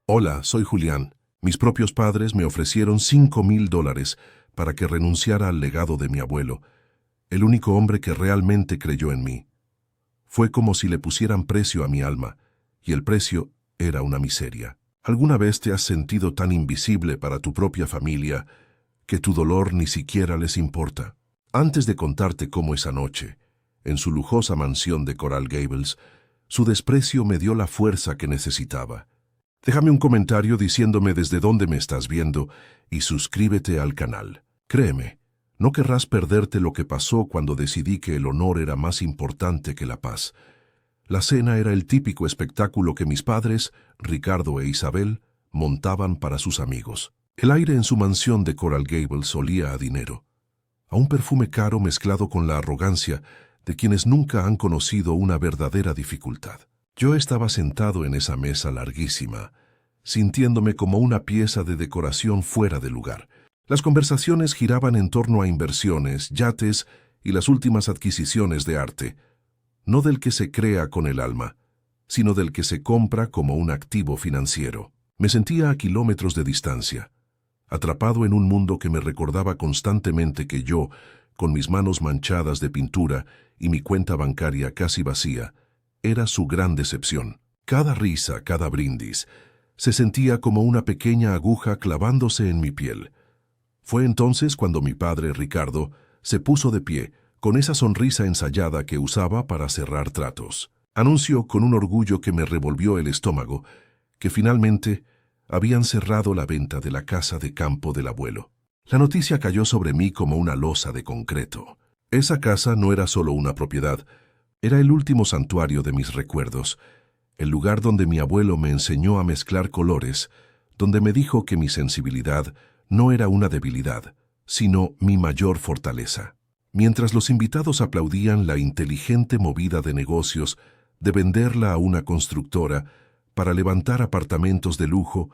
Hola, soy Julián. Mis propios padres me ofrecieron $5,000 para que renunciara al legado de mi abuelo, el único hombre que realmente creyó en mí. Fue como si le pusieran precio a mi alma, y el precio era una miseria. ¿Alguna vez te has sentido tan invisible para tu propia familia que tu dolor ni siquiera les importa? Antes de contarte cómo esa noche, en su lujosa mansión de Coral Gables, su desprecio me dio la fuerza que necesitaba. Déjame un comentario diciéndome desde dónde me estás viendo y suscríbete al canal. Créeme, no querrás perderte lo que pasó cuando decidí que el honor era más importante que la paz. La cena era el típico espectáculo que mis padres, Ricardo e Isabel, montaban para sus amigos. El aire en su mansión de Coral Gables olía a dinero, a un perfume caro mezclado con la arrogancia de quienes nunca han conocido una verdadera dificultad. Yo estaba sentado en esa mesa larguísima, sintiéndome como una pieza de decoración fuera de lugar. Las conversaciones giraban en torno a inversiones, yates y las últimas adquisiciones de arte, no del que se crea con el alma, sino del que se compra como un activo financiero. Me sentía a kilómetros de distancia, atrapado en un mundo que me recordaba constantemente que yo, con mis manos manchadas de pintura y mi cuenta bancaria casi vacía, era su gran decepción. Cada risa, cada brindis, se sentía como una pequeña aguja clavándose en mi piel. Fue entonces cuando mi padre, Ricardo, se puso de pie, con esa sonrisa ensayada que usaba para cerrar tratos. Anunció con un orgullo que me revolvió el estómago que finalmente habían cerrado la venta de la casa de campo del abuelo. La noticia cayó sobre mí como una losa de concreto. Esa casa no era solo una propiedad, era el último santuario de mis recuerdos, el lugar donde mi abuelo me enseñó a mezclar colores, donde me dijo que mi sensibilidad no era una debilidad, sino mi mayor fortaleza. Mientras los invitados aplaudían la inteligente movida de negocios de venderla a una constructora para levantar apartamentos de lujo,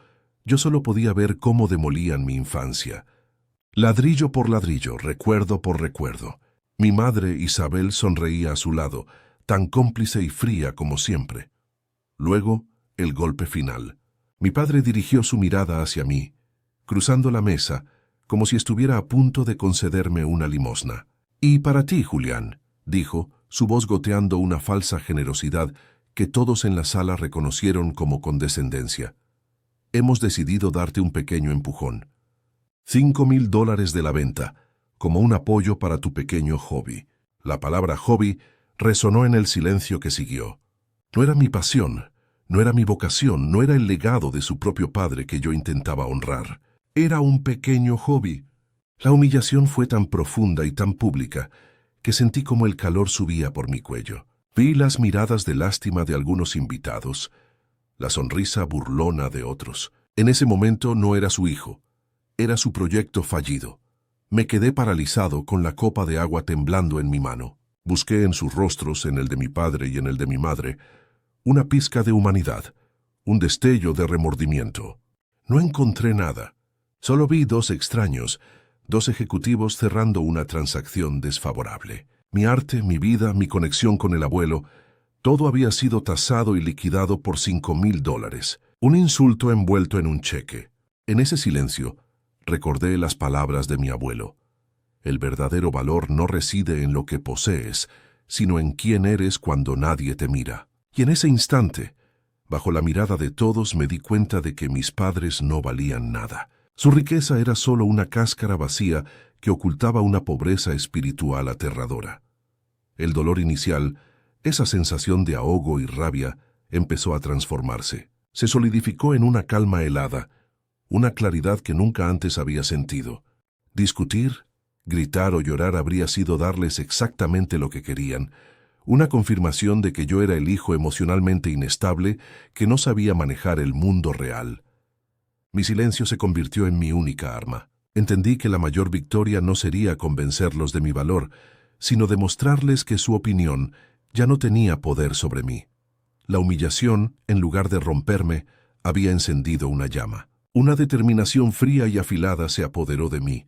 yo solo podía ver cómo demolían mi infancia. Ladrillo por ladrillo, recuerdo por recuerdo. Mi madre, Isabel, sonreía a su lado, tan cómplice y fría como siempre. Luego, el golpe final. Mi padre dirigió su mirada hacia mí, cruzando la mesa, como si estuviera a punto de concederme una limosna. «Y para ti, Julián», dijo, su voz goteando una falsa generosidad que todos en la sala reconocieron como condescendencia. «Hemos decidido darte un pequeño empujón. $5,000 de la venta, como un apoyo para tu pequeño hobby». La palabra hobby resonó en el silencio que siguió. No era mi pasión, no era mi vocación, no era el legado de su propio padre que yo intentaba honrar. Era un pequeño hobby. La humillación fue tan profunda y tan pública que sentí como el calor subía por mi cuello. Vi las miradas de lástima de algunos invitados, la sonrisa burlona de otros. En ese momento no era su hijo, era su proyecto fallido. Me quedé paralizado con la copa de agua temblando en mi mano. Busqué en sus rostros, en el de mi padre y en el de mi madre, una pizca de humanidad, un destello de remordimiento. No encontré nada. Solo vi dos extraños, dos ejecutivos cerrando una transacción desfavorable. Mi arte, mi vida, mi conexión con el abuelo, todo había sido tasado y liquidado por $5,000. Un insulto envuelto en un cheque. En ese silencio, recordé las palabras de mi abuelo. El verdadero valor no reside en lo que posees, sino en quién eres cuando nadie te mira. Y en ese instante, bajo la mirada de todos, me di cuenta de que mis padres no valían nada. Su riqueza era solo una cáscara vacía que ocultaba una pobreza espiritual aterradora. El dolor inicial, esa sensación de ahogo y rabia, empezó a transformarse. Se solidificó en una calma helada, una claridad que nunca antes había sentido. Discutir, gritar o llorar habría sido darles exactamente lo que querían, una confirmación de que yo era el hijo emocionalmente inestable que no sabía manejar el mundo real. Mi silencio se convirtió en mi única arma. Entendí que la mayor victoria no sería convencerlos de mi valor, sino demostrarles que su opinión ya no tenía poder sobre mí. La humillación, en lugar de romperme, había encendido una llama. Una determinación fría y afilada se apoderó de mí.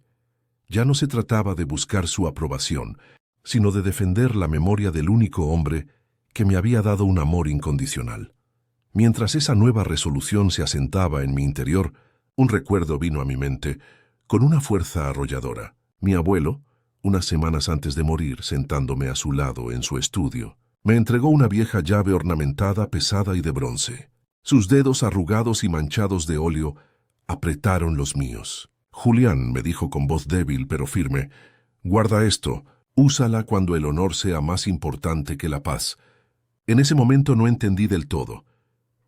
Ya no se trataba de buscar su aprobación, sino de defender la memoria del único hombre que me había dado un amor incondicional. Mientras esa nueva resolución se asentaba en mi interior, un recuerdo vino a mi mente con una fuerza arrolladora. Mi abuelo, unas semanas antes de morir, sentándome a su lado en su estudio, me entregó una vieja llave ornamentada, pesada y de bronce. Sus dedos arrugados y manchados de óleo apretaron los míos. Julián, me dijo con voz débil pero firme, guarda esto, úsala cuando el honor sea más importante que la paz. En ese momento no entendí del todo,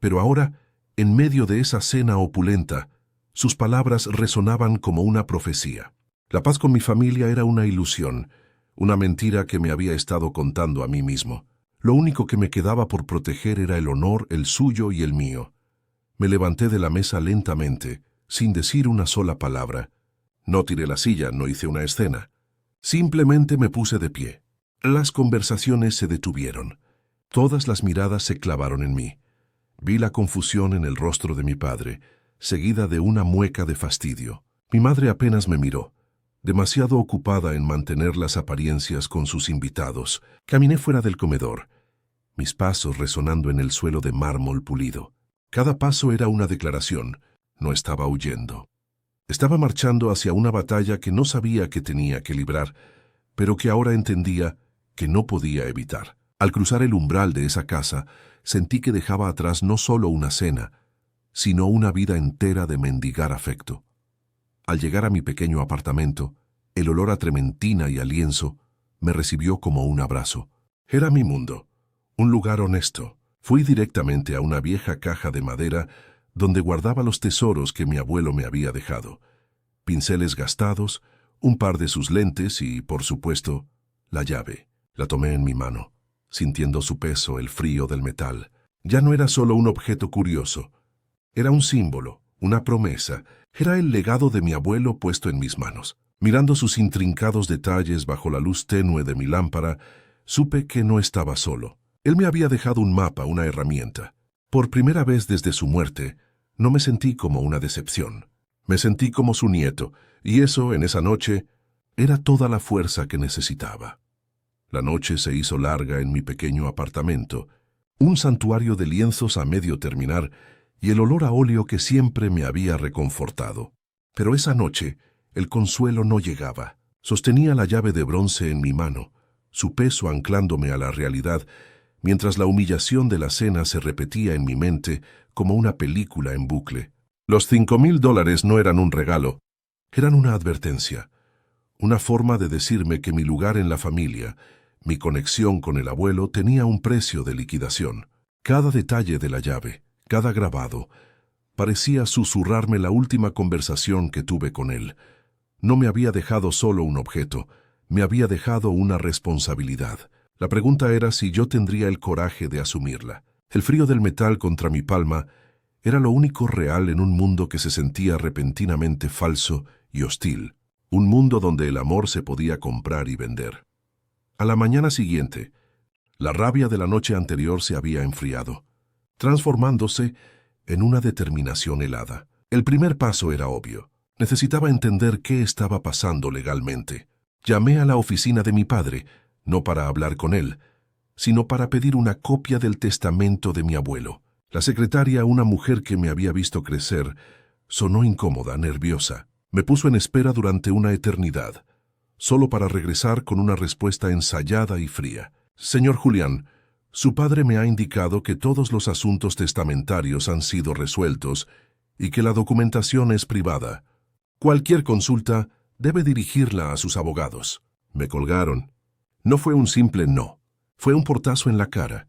pero ahora, en medio de esa cena opulenta, sus palabras resonaban como una profecía. La paz con mi familia era una ilusión, una mentira que me había estado contando a mí mismo. Lo único que me quedaba por proteger era el honor, el suyo y el mío. Me levanté de la mesa lentamente, sin decir una sola palabra. No tiré la silla, no hice una escena. Simplemente me puse de pie. Las conversaciones se detuvieron. Todas las miradas se clavaron en mí. Vi la confusión en el rostro de mi padre, seguida de una mueca de fastidio. Mi madre apenas me miró, demasiado ocupada en mantener las apariencias con sus invitados. Caminé fuera del comedor, mis pasos resonando en el suelo de mármol pulido. Cada paso era una declaración. No estaba huyendo. Estaba marchando hacia una batalla que no sabía que tenía que librar, pero que ahora entendía que no podía evitar. Al cruzar el umbral de esa casa, sentí que dejaba atrás no solo una cena, sino una vida entera de mendigar afecto. Al llegar a mi pequeño apartamento, el olor a trementina y a lienzo me recibió como un abrazo. Era mi mundo, un lugar honesto. Fui directamente a una vieja caja de madera donde guardaba los tesoros que mi abuelo me había dejado. Pinceles gastados, un par de sus lentes y, por supuesto, la llave. La tomé en mi mano, sintiendo su peso, el frío del metal. Ya no era solo un objeto curioso. Era un símbolo, una promesa. Era el legado de mi abuelo puesto en mis manos. Mirando sus intrincados detalles bajo la luz tenue de mi lámpara, supe que no estaba solo. Él me había dejado un mapa, una herramienta. Por primera vez desde su muerte, no me sentí como una decepción. Me sentí como su nieto, y eso, en esa noche, era toda la fuerza que necesitaba. La noche se hizo larga en mi pequeño apartamento, un santuario de lienzos a medio terminar y el olor a óleo que siempre me había reconfortado. Pero esa noche, el consuelo no llegaba. Sostenía la llave de bronce en mi mano, su peso anclándome a la realidad, mientras la humillación de la cena se repetía en mi mente como una película en bucle. Los $5,000 no eran un regalo, eran una advertencia, una forma de decirme que mi lugar en la familia, mi conexión con el abuelo, tenía un precio de liquidación. Cada detalle de la llave, cada grabado, parecía susurrarme la última conversación que tuve con él. No me había dejado solo un objeto, me había dejado una responsabilidad. La pregunta era si yo tendría el coraje de asumirla. El frío del metal contra mi palma era lo único real en un mundo que se sentía repentinamente falso y hostil. Un mundo donde el amor se podía comprar y vender. A la mañana siguiente, la rabia de la noche anterior se había enfriado, transformándose en una determinación helada. El primer paso era obvio. Necesitaba entender qué estaba pasando legalmente. Llamé a la oficina de mi padre, no para hablar con él, sino para pedir una copia del testamento de mi abuelo. La secretaria, una mujer que me había visto crecer, sonó incómoda, nerviosa. Me puso en espera durante una eternidad, solo para regresar con una respuesta ensayada y fría. Señor Julián, su padre me ha indicado que todos los asuntos testamentarios han sido resueltos y que la documentación es privada. Cualquier consulta debe dirigirla a sus abogados. Me colgaron. No fue un simple no, fue un portazo en la cara,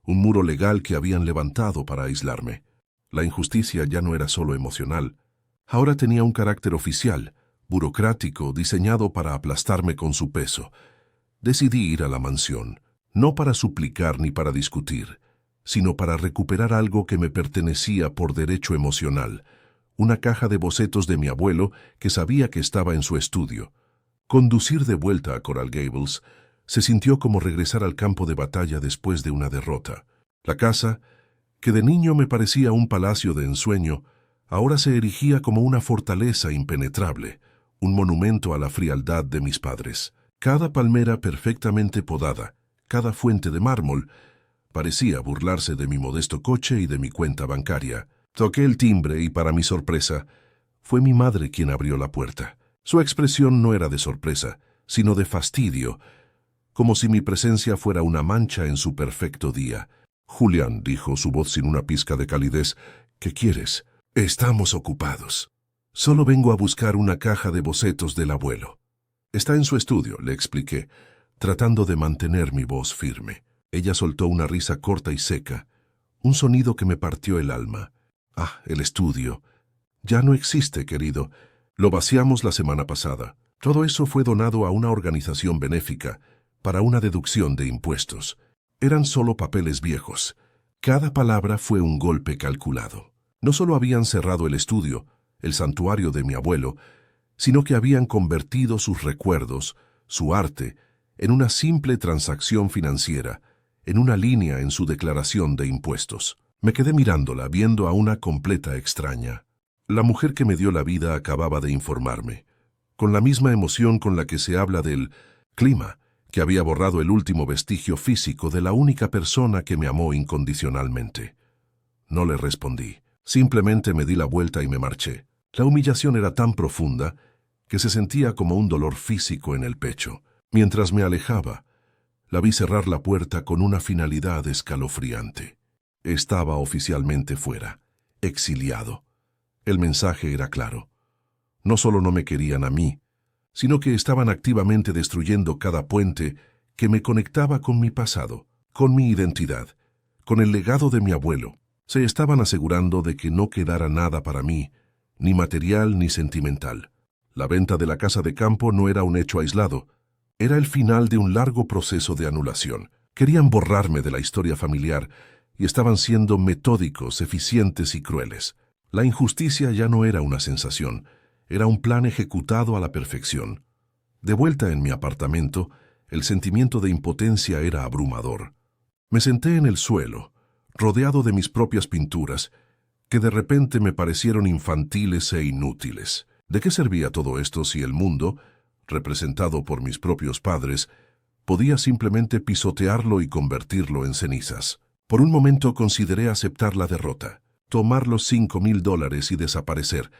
un muro legal que habían levantado para aislarme. La injusticia ya no era solo emocional, ahora tenía un carácter oficial, burocrático, diseñado para aplastarme con su peso. Decidí ir a la mansión, no para suplicar ni para discutir, sino para recuperar algo que me pertenecía por derecho emocional, una caja de bocetos de mi abuelo que sabía que estaba en su estudio. Conducir de vuelta a Coral Gables se sintió como regresar al campo de batalla después de una derrota. La casa, que de niño me parecía un palacio de ensueño, ahora se erigía como una fortaleza impenetrable, un monumento a la frialdad de mis padres. Cada palmera perfectamente podada, cada fuente de mármol, Parecía burlarse de mi modesto coche y de mi cuenta bancaria. Toqué el timbre y, para mi sorpresa, fue mi madre quien abrió la puerta. Su expresión no era de sorpresa, sino de fastidio, como si mi presencia fuera una mancha en su perfecto día. «Julián», dijo, su voz sin una pizca de calidez, «¿qué quieres?» «Estamos ocupados. Solo vengo a buscar una caja de bocetos del abuelo». «Está en su estudio», le expliqué, tratando de mantener mi voz firme. Ella soltó una risa corta y seca, un sonido que me partió el alma. «Ah, el estudio. Ya no existe, querido. Lo vaciamos la semana pasada. Todo eso fue donado a una organización benéfica para una deducción de impuestos. Eran solo papeles viejos». Cada palabra fue un golpe calculado. No solo habían cerrado el estudio, el santuario de mi abuelo, sino que habían convertido sus recuerdos, su arte, en una simple transacción financiera, en una línea en su declaración de impuestos. Me quedé mirándola, viendo a una completa extraña. La mujer que me dio la vida acababa de informarme, con la misma emoción con la que se habla del clima, que había borrado el último vestigio físico de la única persona que me amó incondicionalmente. No le respondí. Simplemente me di la vuelta y me marché. La humillación era tan profunda que se sentía como un dolor físico en el pecho. Mientras me alejaba, la vi cerrar la puerta con una finalidad escalofriante. Estaba oficialmente fuera, exiliado. El mensaje era claro. No solo no me querían a mí, sino que estaban activamente destruyendo cada puente que me conectaba con mi pasado, con mi identidad, con el legado de mi abuelo. Se estaban asegurando de que no quedara nada para mí, ni material ni sentimental. La venta de la casa de campo no era un hecho aislado, era el final de un largo proceso de anulación. Querían borrarme de la historia familiar y estaban siendo metódicos, eficientes y crueles. La injusticia ya no era una sensación, era un plan ejecutado a la perfección. De vuelta en mi apartamento, el sentimiento de impotencia era abrumador. Me senté en el suelo, rodeado de mis propias pinturas, que de repente me parecieron infantiles e inútiles. ¿De qué servía todo esto si el mundo, representado por mis propios padres, podía simplemente pisotearlo y convertirlo en cenizas? Por un momento consideré aceptar la derrota, tomar los $5,000 y desaparecer,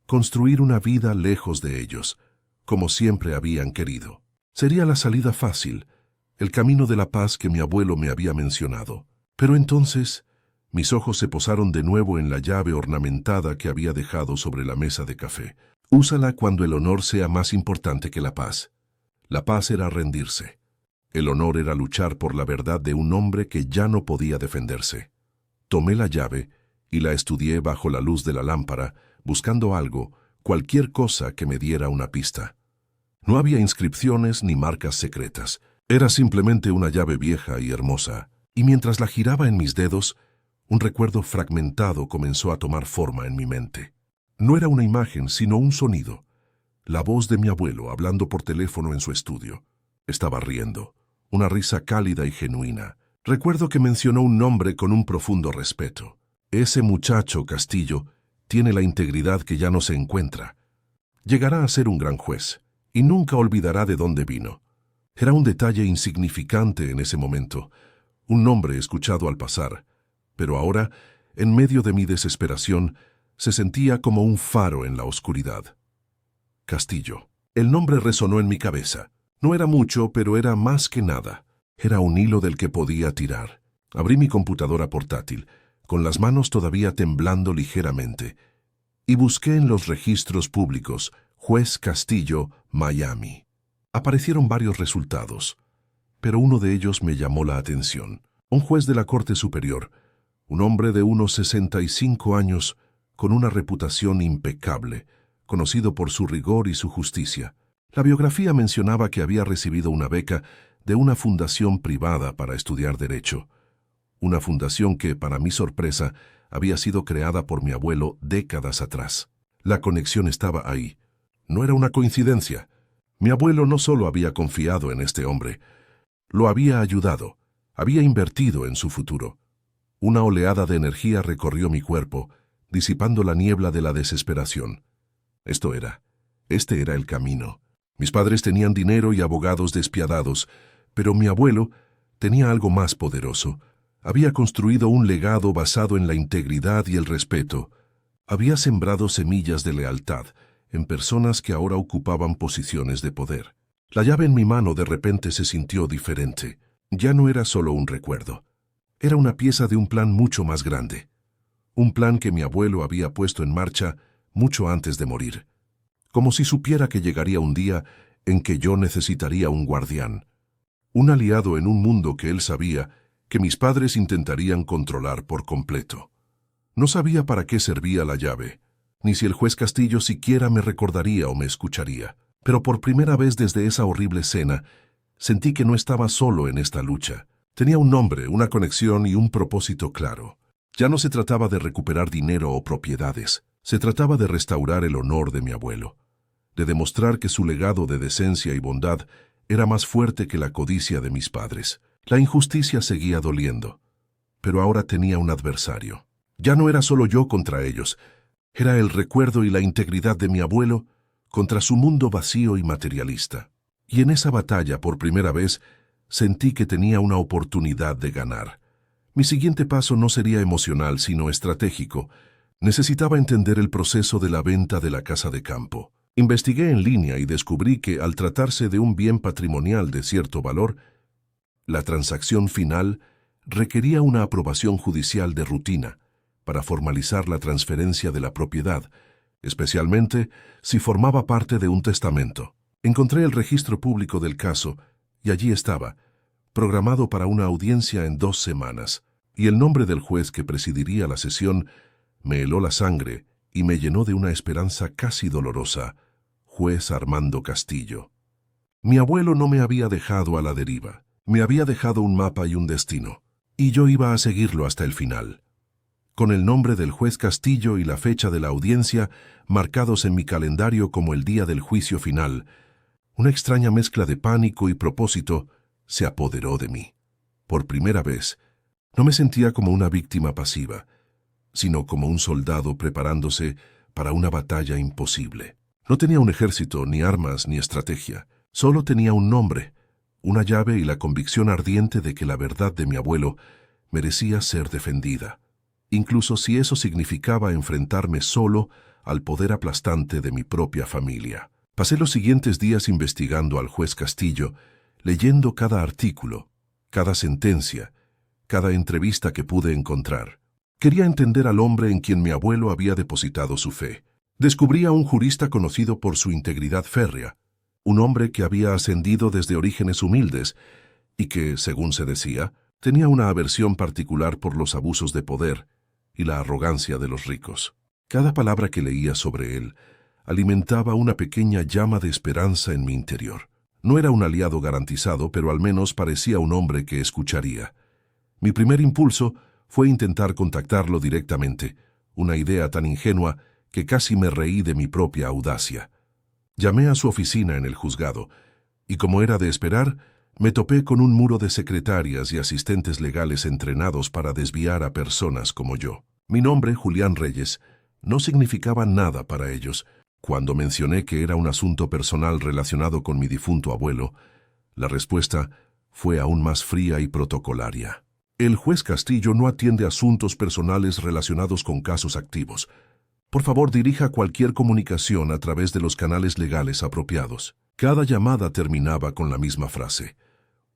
construir una vida lejos de ellos, como siempre habían querido. Sería la salida fácil, el camino de la paz que mi abuelo me había mencionado. Pero entonces, mis ojos se posaron de nuevo en la llave ornamentada que había dejado sobre la mesa de café. Úsala cuando el honor sea más importante que la paz. La paz era rendirse. El honor era luchar por la verdad de un hombre que ya no podía defenderse. Tomé la llave y la estudié bajo la luz de la lámpara, buscando algo, cualquier cosa que me diera una pista. No había inscripciones ni marcas secretas. Era simplemente una llave vieja y hermosa. Y mientras la giraba en mis dedos, un recuerdo fragmentado comenzó a tomar forma en mi mente. No era una imagen, sino un sonido. La voz de mi abuelo hablando por teléfono en su estudio. Estaba riendo, una risa cálida y genuina. Recuerdo que mencionó un nombre con un profundo respeto. Ese muchacho, Castillo, tiene la integridad que ya no se encuentra. Llegará a ser un gran juez, y nunca olvidará de dónde vino. Era un detalle insignificante en ese momento, un nombre escuchado al pasar, pero ahora, en medio de mi desesperación, se sentía como un faro en la oscuridad. Castillo. El nombre resonó en mi cabeza. No era mucho, pero era más que nada. Era un hilo del que podía tirar. Abrí mi computadora portátil, con las manos todavía temblando ligeramente, y busqué en los registros públicos Juez Castillo, Miami. Aparecieron varios resultados, pero uno de ellos me llamó la atención. Un juez de la Corte Superior, un hombre de unos 65 años, con una reputación impecable, conocido por su rigor y su justicia. La biografía mencionaba que había recibido una beca de una fundación privada para estudiar Derecho. Una fundación que, para mi sorpresa, había sido creada por mi abuelo décadas atrás. La conexión estaba ahí. No era una coincidencia. Mi abuelo no solo había confiado en este hombre, lo había ayudado, había invertido en su futuro. Una oleada de energía recorrió mi cuerpo, disipando la niebla de la desesperación. Este era el camino. Mis padres tenían dinero y abogados despiadados, pero mi abuelo tenía algo más poderoso, Había construido un legado basado en la integridad y el respeto. Había sembrado semillas de lealtad en personas que ahora ocupaban posiciones de poder. La llave en mi mano de repente se sintió diferente. Ya no era solo un recuerdo. Era una pieza de un plan mucho más grande. Un plan que mi abuelo había puesto en marcha mucho antes de morir. Como si supiera que llegaría un día en que yo necesitaría un guardián. Un aliado en un mundo que él sabía que mis padres intentarían controlar por completo. No sabía para qué servía la llave, ni si el juez Castillo siquiera me recordaría o me escucharía. Pero por primera vez desde esa horrible escena, sentí que no estaba solo en esta lucha. Tenía un nombre, una conexión y un propósito claro. Ya no se trataba de recuperar dinero o propiedades. Se trataba de restaurar el honor de mi abuelo, de demostrar que su legado de decencia y bondad era más fuerte que la codicia de mis padres. La injusticia seguía doliendo, pero ahora tenía un adversario. Ya no era solo yo contra ellos, era el recuerdo y la integridad de mi abuelo contra su mundo vacío y materialista. Y en esa batalla, por primera vez, sentí que tenía una oportunidad de ganar. Mi siguiente paso no sería emocional, sino estratégico. Necesitaba entender el proceso de la venta de la casa de campo. Investigué en línea y descubrí que, al tratarse de un bien patrimonial de cierto valor, la transacción final requería una aprobación judicial de rutina para formalizar la transferencia de la propiedad, especialmente si formaba parte de un testamento. Encontré el registro público del caso y allí estaba, programado para una audiencia en 2 semanas, y el nombre del juez que presidiría la sesión me heló la sangre y me llenó de una esperanza casi dolorosa: juez Armando Castillo. Mi abuelo no me había dejado a la deriva, me había dejado un mapa y un destino, y yo iba a seguirlo hasta el final. Con el nombre del juez Castillo y la fecha de la audiencia marcados en mi calendario como el día del juicio final, una extraña mezcla de pánico y propósito se apoderó de mí. Por primera vez, no me sentía como una víctima pasiva, sino como un soldado preparándose para una batalla imposible. No tenía un ejército, ni armas, ni estrategia. Solo tenía un nombre, una llave y la convicción ardiente de que la verdad de mi abuelo merecía ser defendida, incluso si eso significaba enfrentarme solo al poder aplastante de mi propia familia. Pasé los siguientes días investigando al juez Castillo, leyendo cada artículo, cada sentencia, cada entrevista que pude encontrar. Quería entender al hombre en quien mi abuelo había depositado su fe. Descubrí a un jurista conocido por su integridad férrea, un hombre que había ascendido desde orígenes humildes y que, según se decía, tenía una aversión particular por los abusos de poder y la arrogancia de los ricos. Cada palabra que leía sobre él alimentaba una pequeña llama de esperanza en mi interior. No era un aliado garantizado, pero al menos parecía un hombre que escucharía. Mi primer impulso fue intentar contactarlo directamente, una idea tan ingenua que casi me reí de mi propia audacia. Llamé a su oficina en el juzgado, y como era de esperar, me topé con un muro de secretarias y asistentes legales entrenados para desviar a personas como yo. Mi nombre, Julián Reyes, no significaba nada para ellos. Cuando mencioné que era un asunto personal relacionado con mi difunto abuelo, la respuesta fue aún más fría y protocolaria. El juez Castillo no atiende asuntos personales relacionados con casos activos. Por favor, dirija cualquier comunicación a través de los canales legales apropiados. Cada llamada terminaba con la misma frase.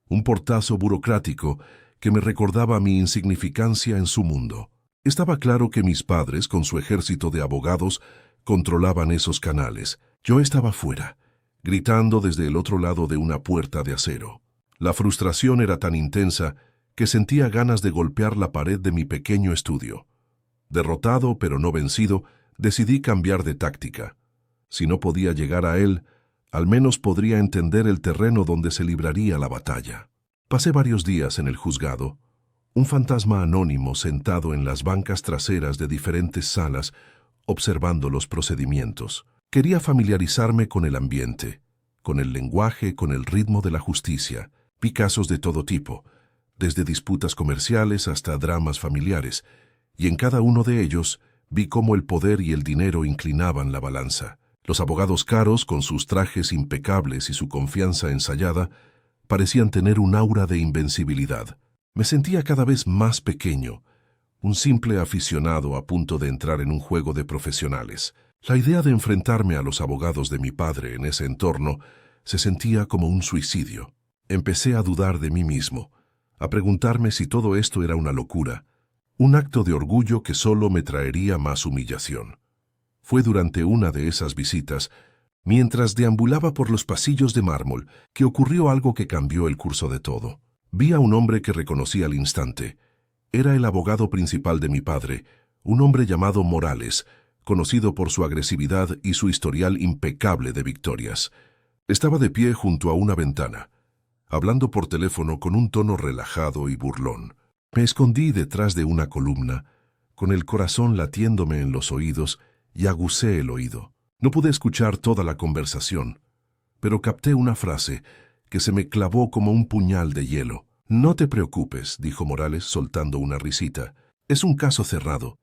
Un portazo burocrático que me recordaba mi insignificancia en su mundo. Estaba claro que mis padres, con su ejército de abogados, controlaban esos canales. Yo estaba fuera, gritando desde el otro lado de una puerta de acero. La frustración era tan intensa que sentía ganas de golpear la pared de mi pequeño estudio. Derrotado pero no vencido, decidí cambiar de táctica. Si no podía llegar a él, al menos podría entender el terreno donde se libraría la batalla. Pasé varios días en el juzgado, un fantasma anónimo sentado en las bancas traseras de diferentes salas, observando los procedimientos. Quería familiarizarme con el ambiente, con el lenguaje, con el ritmo de la justicia. Vi casos de todo tipo, desde disputas comerciales hasta dramas familiares, y en cada uno de ellos vi cómo el poder y el dinero inclinaban la balanza. Los abogados caros, con sus trajes impecables y su confianza ensayada, parecían tener un aura de invencibilidad, Me sentía cada vez más pequeño, un simple aficionado a punto de entrar en un juego de profesionales. La idea de enfrentarme a los abogados de mi padre en ese entorno se sentía como un suicidio. Empecé a dudar de mí mismo, a preguntarme si todo esto era una locura, un acto de orgullo que solo me traería más humillación. Fue durante una de esas visitas, mientras deambulaba por los pasillos de mármol, que ocurrió algo que cambió el curso de todo. Vi a un hombre que reconocí al instante. Era el abogado principal de mi padre, un hombre llamado Morales, conocido por su agresividad y su historial impecable de victorias. Estaba de pie junto a una ventana, hablando por teléfono con un tono relajado y burlón. Me escondí detrás de una columna, con el corazón latiéndome en los oídos, y aguzé el oído. No pude escuchar toda la conversación, pero capté una frase que se me clavó como un puñal de hielo. «No te preocupes», dijo Morales soltando una risita. «Es un caso cerrado.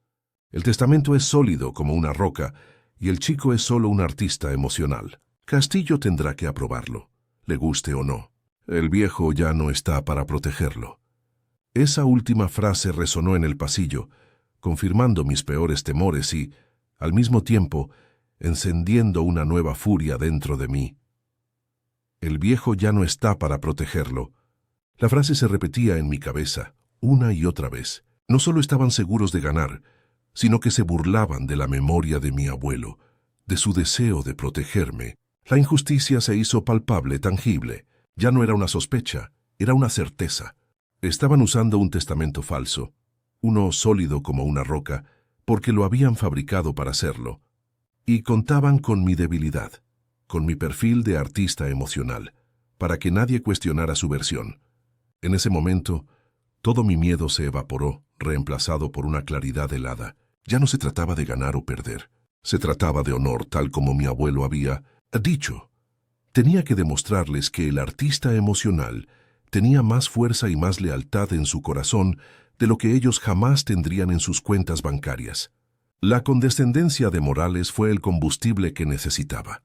El testamento es sólido como una roca, y el chico es solo un artista emocional. Castillo tendrá que aprobarlo, le guste o no. El viejo ya no está para protegerlo». Esa última frase resonó en el pasillo, confirmando mis peores temores y, al mismo tiempo, encendiendo una nueva furia dentro de mí. El viejo ya no está para protegerlo. La frase se repetía en mi cabeza, una y otra vez. No solo estaban seguros de ganar, sino que se burlaban de la memoria de mi abuelo, de su deseo de protegerme. La injusticia se hizo palpable, tangible. Ya no era una sospecha, era una certeza. Estaban usando un testamento falso, uno sólido como una roca, porque lo habían fabricado para hacerlo. Y contaban con mi debilidad, con mi perfil de artista emocional, para que nadie cuestionara su versión. En ese momento, todo mi miedo se evaporó, reemplazado por una claridad helada. Ya no se trataba de ganar o perder. Se trataba de honor, tal como mi abuelo había dicho. Tenía que demostrarles que el artista emocional tenía más fuerza y más lealtad en su corazón de lo que ellos jamás tendrían en sus cuentas bancarias. La condescendencia de Morales fue el combustible que necesitaba.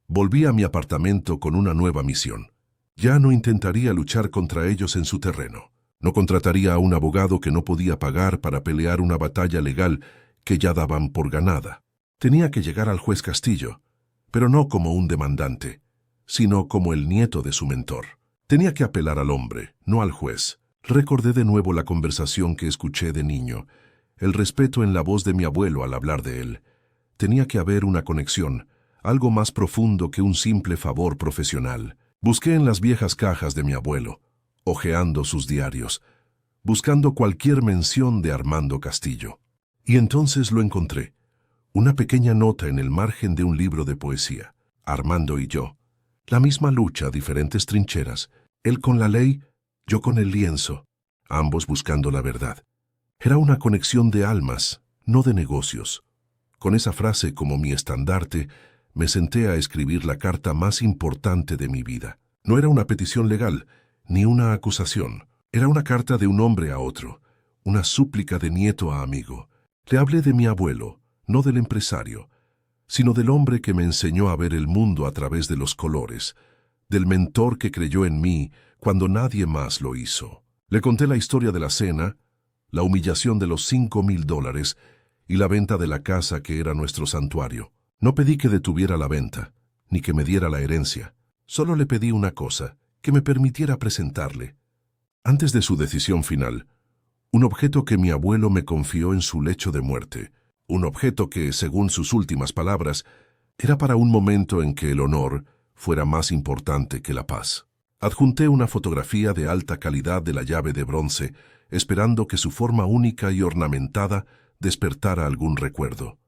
Volví a mi apartamento con una nueva misión. Ya no intentaría luchar contra ellos en su terreno. No contrataría a un abogado que no podía pagar para pelear una batalla legal que ya daban por ganada. Tenía que llegar al juez Castillo, pero no como un demandante, sino como el nieto de su mentor. Tenía que apelar al hombre, no al juez. Recordé de nuevo la conversación que escuché de niño, el respeto en la voz de mi abuelo al hablar de él. Tenía que haber una conexión, algo más profundo que un simple favor profesional. Busqué en las viejas cajas de mi abuelo, hojeando sus diarios, buscando cualquier mención de Armando Castillo. Y entonces lo encontré, una pequeña nota en el margen de un libro de poesía. Armando y yo, la misma lucha, diferentes trincheras, él con la ley, yo con el lienzo, ambos buscando la verdad. Era una conexión de almas, no de negocios. Con esa frase como mi estandarte, me senté a escribir la carta más importante de mi vida. No era una petición legal, ni una acusación. Era una carta de un hombre a otro, una súplica de nieto a amigo. Le hablé de mi abuelo, no del empresario, sino del hombre que me enseñó a ver el mundo a través de los colores, del mentor que creyó en mí cuando nadie más lo hizo. Le conté la historia de la cena, la humillación de los $5,000 y la venta de la casa que era nuestro santuario. No pedí que detuviera la venta, ni que me diera la herencia. Solo le pedí una cosa, que me permitiera presentarle, antes de su decisión final, un objeto que mi abuelo me confió en su lecho de muerte, un objeto que, según sus últimas palabras, era para un momento en que el honor fuera más importante que la paz. Adjunté una fotografía de alta calidad de la llave de bronce, esperando que su forma única y ornamentada despertara algún recuerdo.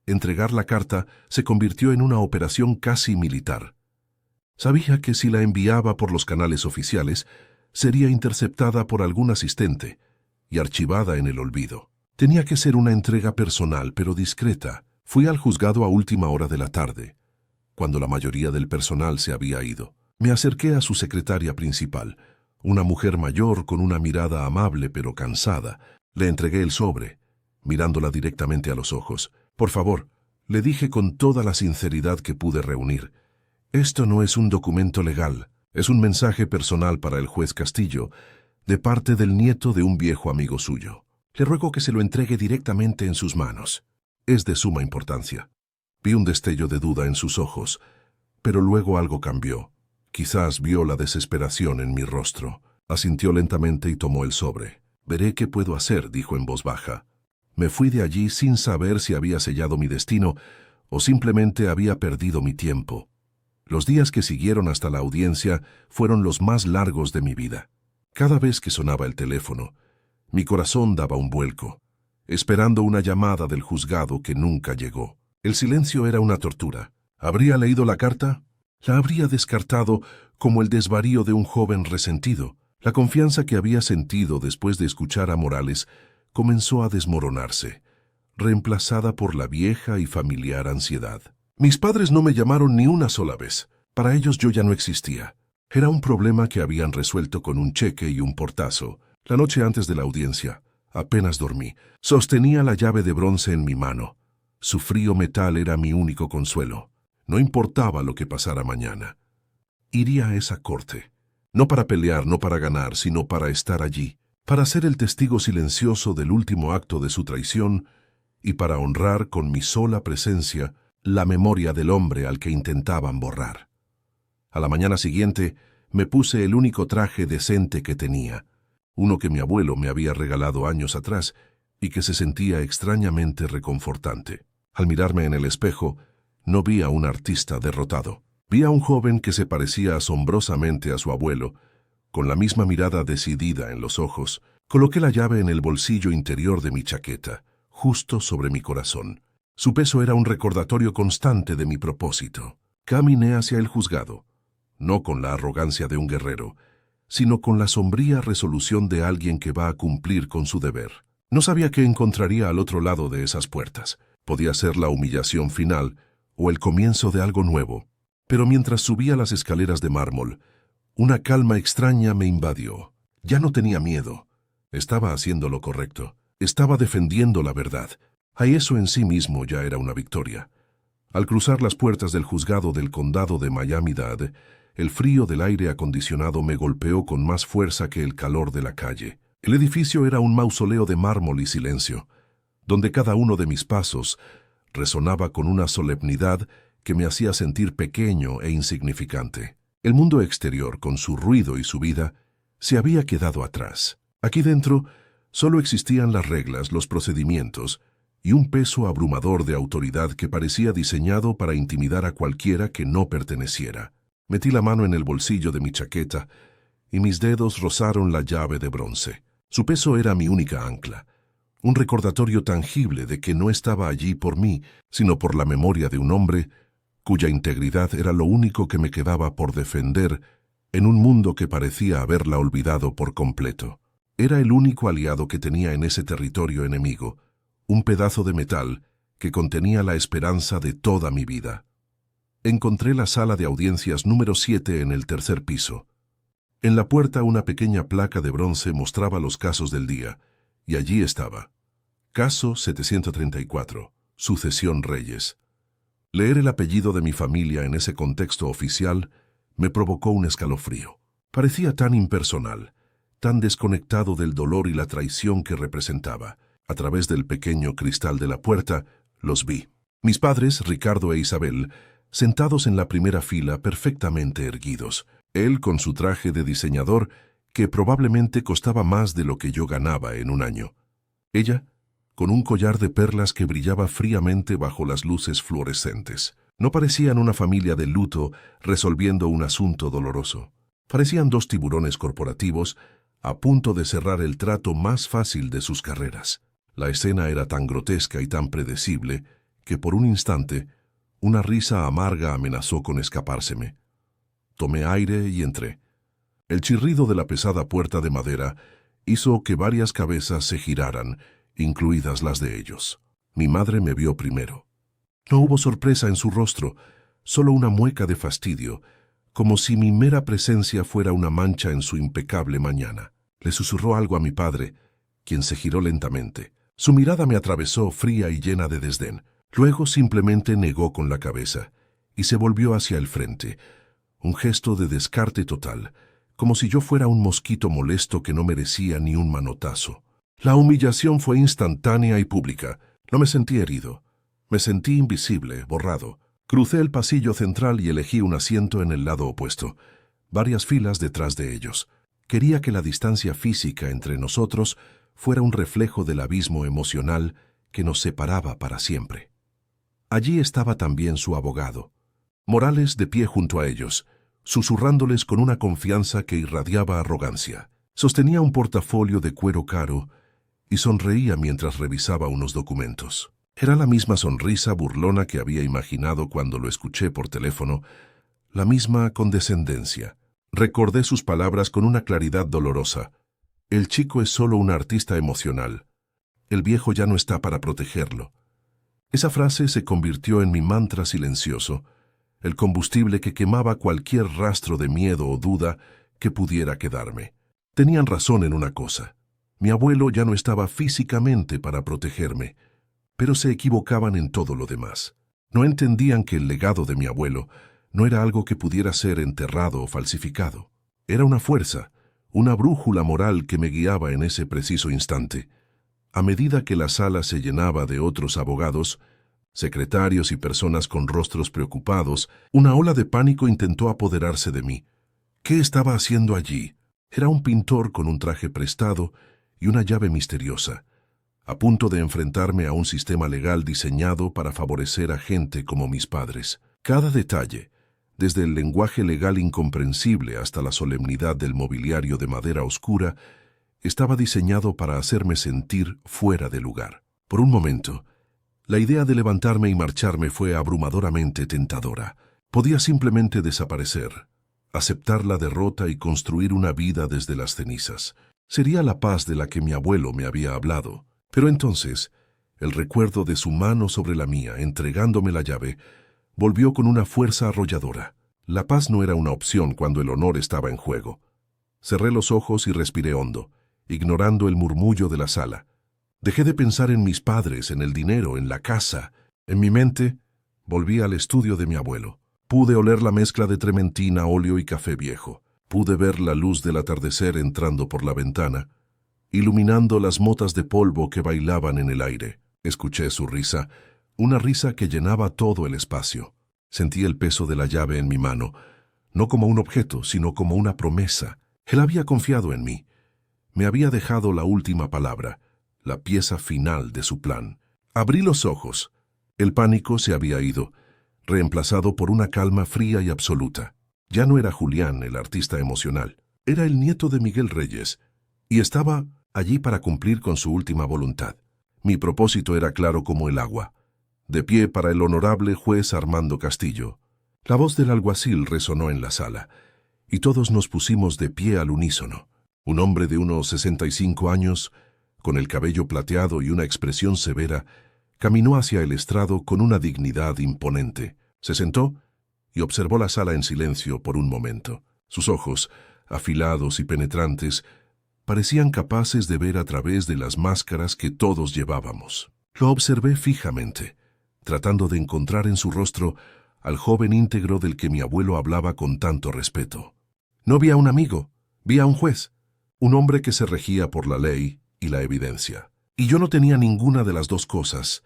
Entregar la carta se convirtió en una operación casi militar. Sabía que si la enviaba por los canales oficiales, sería interceptada por algún asistente y archivada en el olvido. Tenía que ser una entrega personal, pero discreta. Fui al juzgado a última hora de la tarde, cuando la mayoría del personal se había ido. Me acerqué a su secretaria principal, una mujer mayor con una mirada amable pero cansada. Le entregué el sobre, mirándola directamente a los ojos. «Por favor», le dije con toda la sinceridad que pude reunir, «esto no es un documento legal, es un mensaje personal para el juez Castillo, de parte del nieto de un viejo amigo suyo. Le ruego que se lo entregue directamente en sus manos. Es de suma importancia. Vi un destello de duda en sus ojos, pero luego algo cambió. Quizás vio la desesperación en mi rostro. Asintió lentamente y tomó el sobre. «Veré qué puedo hacer», dijo en voz baja. Me fui de allí sin saber si había sellado mi destino o simplemente había perdido mi tiempo. Los días que siguieron hasta la audiencia fueron los más largos de mi vida. Cada vez que sonaba el teléfono, mi corazón daba un vuelco, esperando una llamada del juzgado que nunca llegó. El silencio era una tortura. ¿Habría leído la carta? La habría descartado como el desvarío de un joven resentido. La confianza que había sentido después de escuchar a Morales comenzó a desmoronarse, reemplazada por la vieja y familiar ansiedad. Mis padres no me llamaron ni una sola vez. Para ellos yo ya no existía. Era un problema que habían resuelto con un cheque y un portazo. La noche antes de la audiencia, apenas dormí. Sostenía la llave de bronce en mi mano. Su frío metal era mi único consuelo. No importaba lo que pasara mañana. Iría a esa corte. No para pelear, no para ganar, sino para estar allí. Para ser el testigo silencioso del último acto de su traición y para honrar con mi sola presencia la memoria del hombre al que intentaban borrar. A la mañana siguiente me puse el único traje decente que tenía, uno que mi abuelo me había regalado años atrás y que se sentía extrañamente reconfortante. Al mirarme en el espejo, no vi a un artista derrotado. Vi a un joven que se parecía asombrosamente a su abuelo, con la misma mirada decidida en los ojos. Coloqué la llave en el bolsillo interior de mi chaqueta, justo sobre mi corazón. Su peso era un recordatorio constante de mi propósito. Caminé hacia el juzgado, no con la arrogancia de un guerrero, sino con la sombría resolución de alguien que va a cumplir con su deber. No sabía qué encontraría al otro lado de esas puertas. Podía ser la humillación final o el comienzo de algo nuevo. Pero mientras subía las escaleras de mármol, una calma extraña me invadió. Ya no tenía miedo. Estaba haciendo lo correcto. Estaba defendiendo la verdad. A eso en sí mismo ya era una victoria. Al cruzar las puertas del juzgado del condado de Miami-Dade, el frío del aire acondicionado me golpeó con más fuerza que el calor de la calle. El edificio era un mausoleo de mármol y silencio, donde cada uno de mis pasos resonaba con una solemnidad que me hacía sentir pequeño e insignificante. El mundo exterior, con su ruido y su vida, se había quedado atrás. Aquí dentro solo existían las reglas, los procedimientos y un peso abrumador de autoridad que parecía diseñado para intimidar a cualquiera que no perteneciera. Metí la mano en el bolsillo de mi chaqueta y mis dedos rozaron la llave de bronce. Su peso era mi única ancla, un recordatorio tangible de que no estaba allí por mí, sino por la memoria de un hombre cuya integridad era lo único que me quedaba por defender en un mundo que parecía haberla olvidado por completo. Era el único aliado que tenía en ese territorio enemigo, un pedazo de metal que contenía la esperanza de toda mi vida. Encontré la sala de audiencias número 7 en el tercer piso. En la puerta una pequeña placa de bronce mostraba los casos del día, y allí estaba. Caso 734, Sucesión Reyes. Leer el apellido de mi familia en ese contexto oficial me provocó un escalofrío. Parecía tan impersonal, tan desconectado del dolor y la traición que representaba. A través del pequeño cristal de la puerta, los vi. Mis padres, Ricardo e Isabel, sentados en la primera fila perfectamente erguidos. Él con su traje de diseñador, que probablemente costaba más de lo que yo ganaba en un año. Ella, con un collar de perlas que brillaba fríamente bajo las luces fluorescentes. No parecían una familia de luto resolviendo un asunto doloroso. Parecían dos tiburones corporativos a punto de cerrar el trato más fácil de sus carreras. La escena era tan grotesca y tan predecible que por un instante una risa amarga amenazó con escapárseme. Tomé aire y entré. El chirrido de la pesada puerta de madera hizo que varias cabezas se giraran, incluidas las de ellos. Mi madre me vio primero. No hubo sorpresa en su rostro, solo una mueca de fastidio, como si mi mera presencia fuera una mancha en su impecable mañana. Le susurró algo a mi padre, quien se giró lentamente. Su mirada me atravesó fría y llena de desdén. Luego simplemente negó con la cabeza y se volvió hacia el frente, un gesto de descarte total, como si yo fuera un mosquito molesto que no merecía ni un manotazo. La humillación fue instantánea y pública. No me sentí herido. Me sentí invisible, borrado. Crucé el pasillo central y elegí un asiento en el lado opuesto, varias filas detrás de ellos. Quería que la distancia física entre nosotros fuera un reflejo del abismo emocional que nos separaba para siempre. Allí estaba también su abogado, Morales, de pie junto a ellos, susurrándoles con una confianza que irradiaba arrogancia. Sostenía un portafolio de cuero caro y sonreía mientras revisaba unos documentos. Era la misma sonrisa burlona que había imaginado cuando lo escuché por teléfono, la misma condescendencia. Recordé sus palabras con una claridad dolorosa. El chico es solo un artista emocional. El viejo ya no está para protegerlo. Esa frase se convirtió en mi mantra silencioso, el combustible que quemaba cualquier rastro de miedo o duda que pudiera quedarme. Tenían razón en una cosa. Mi abuelo ya no estaba físicamente para protegerme, pero se equivocaban en todo lo demás. No entendían que el legado de mi abuelo no era algo que pudiera ser enterrado o falsificado. Era una fuerza, una brújula moral que me guiaba en ese preciso instante. A medida que la sala se llenaba de otros abogados, secretarios y personas con rostros preocupados, una ola de pánico intentó apoderarse de mí. ¿Qué estaba haciendo allí? Era un pintor con un traje prestado y una llave misteriosa, a punto de enfrentarme a un sistema legal diseñado para favorecer a gente como mis padres. Cada detalle, desde el lenguaje legal incomprensible hasta la solemnidad del mobiliario de madera oscura, estaba diseñado para hacerme sentir fuera de lugar. Por un momento, la idea de levantarme y marcharme fue abrumadoramente tentadora. Podía simplemente desaparecer, aceptar la derrota y construir una vida desde las cenizas. Sería la paz de la que mi abuelo me había hablado. Pero entonces, el recuerdo de su mano sobre la mía, entregándome la llave, volvió con una fuerza arrolladora. La paz no era una opción cuando el honor estaba en juego. Cerré los ojos y respiré hondo, ignorando el murmullo de la sala. Dejé de pensar en mis padres, en el dinero, en la casa. En mi mente, volví al estudio de mi abuelo. Pude oler la mezcla de trementina, óleo y café viejo. Pude ver la luz del atardecer entrando por la ventana, iluminando las motas de polvo que bailaban en el aire. Escuché su risa, una risa que llenaba todo el espacio. Sentí el peso de la llave en mi mano, no como un objeto, sino como una promesa. Él había confiado en mí. Me había dejado la última palabra, la pieza final de su plan. Abrí los ojos. El pánico se había ido, reemplazado por una calma fría y absoluta. Ya no era Julián, el artista emocional. Era el nieto de Miguel Reyes, y estaba allí para cumplir con su última voluntad. Mi propósito era claro como el agua. De pie para el honorable juez Armando Castillo. La voz del alguacil resonó en la sala, y todos nos pusimos de pie al unísono. Un hombre de unos 65 años, con el cabello plateado y una expresión severa, caminó hacia el estrado con una dignidad imponente. Se sentó y observó la sala en silencio por un momento. Sus ojos, afilados y penetrantes, parecían capaces de ver a través de las máscaras que todos llevábamos. Lo observé fijamente, tratando de encontrar en su rostro al joven íntegro del que mi abuelo hablaba con tanto respeto. No vi a un amigo, vi a un juez, un hombre que se regía por la ley y la evidencia. Y yo no tenía ninguna de las dos cosas,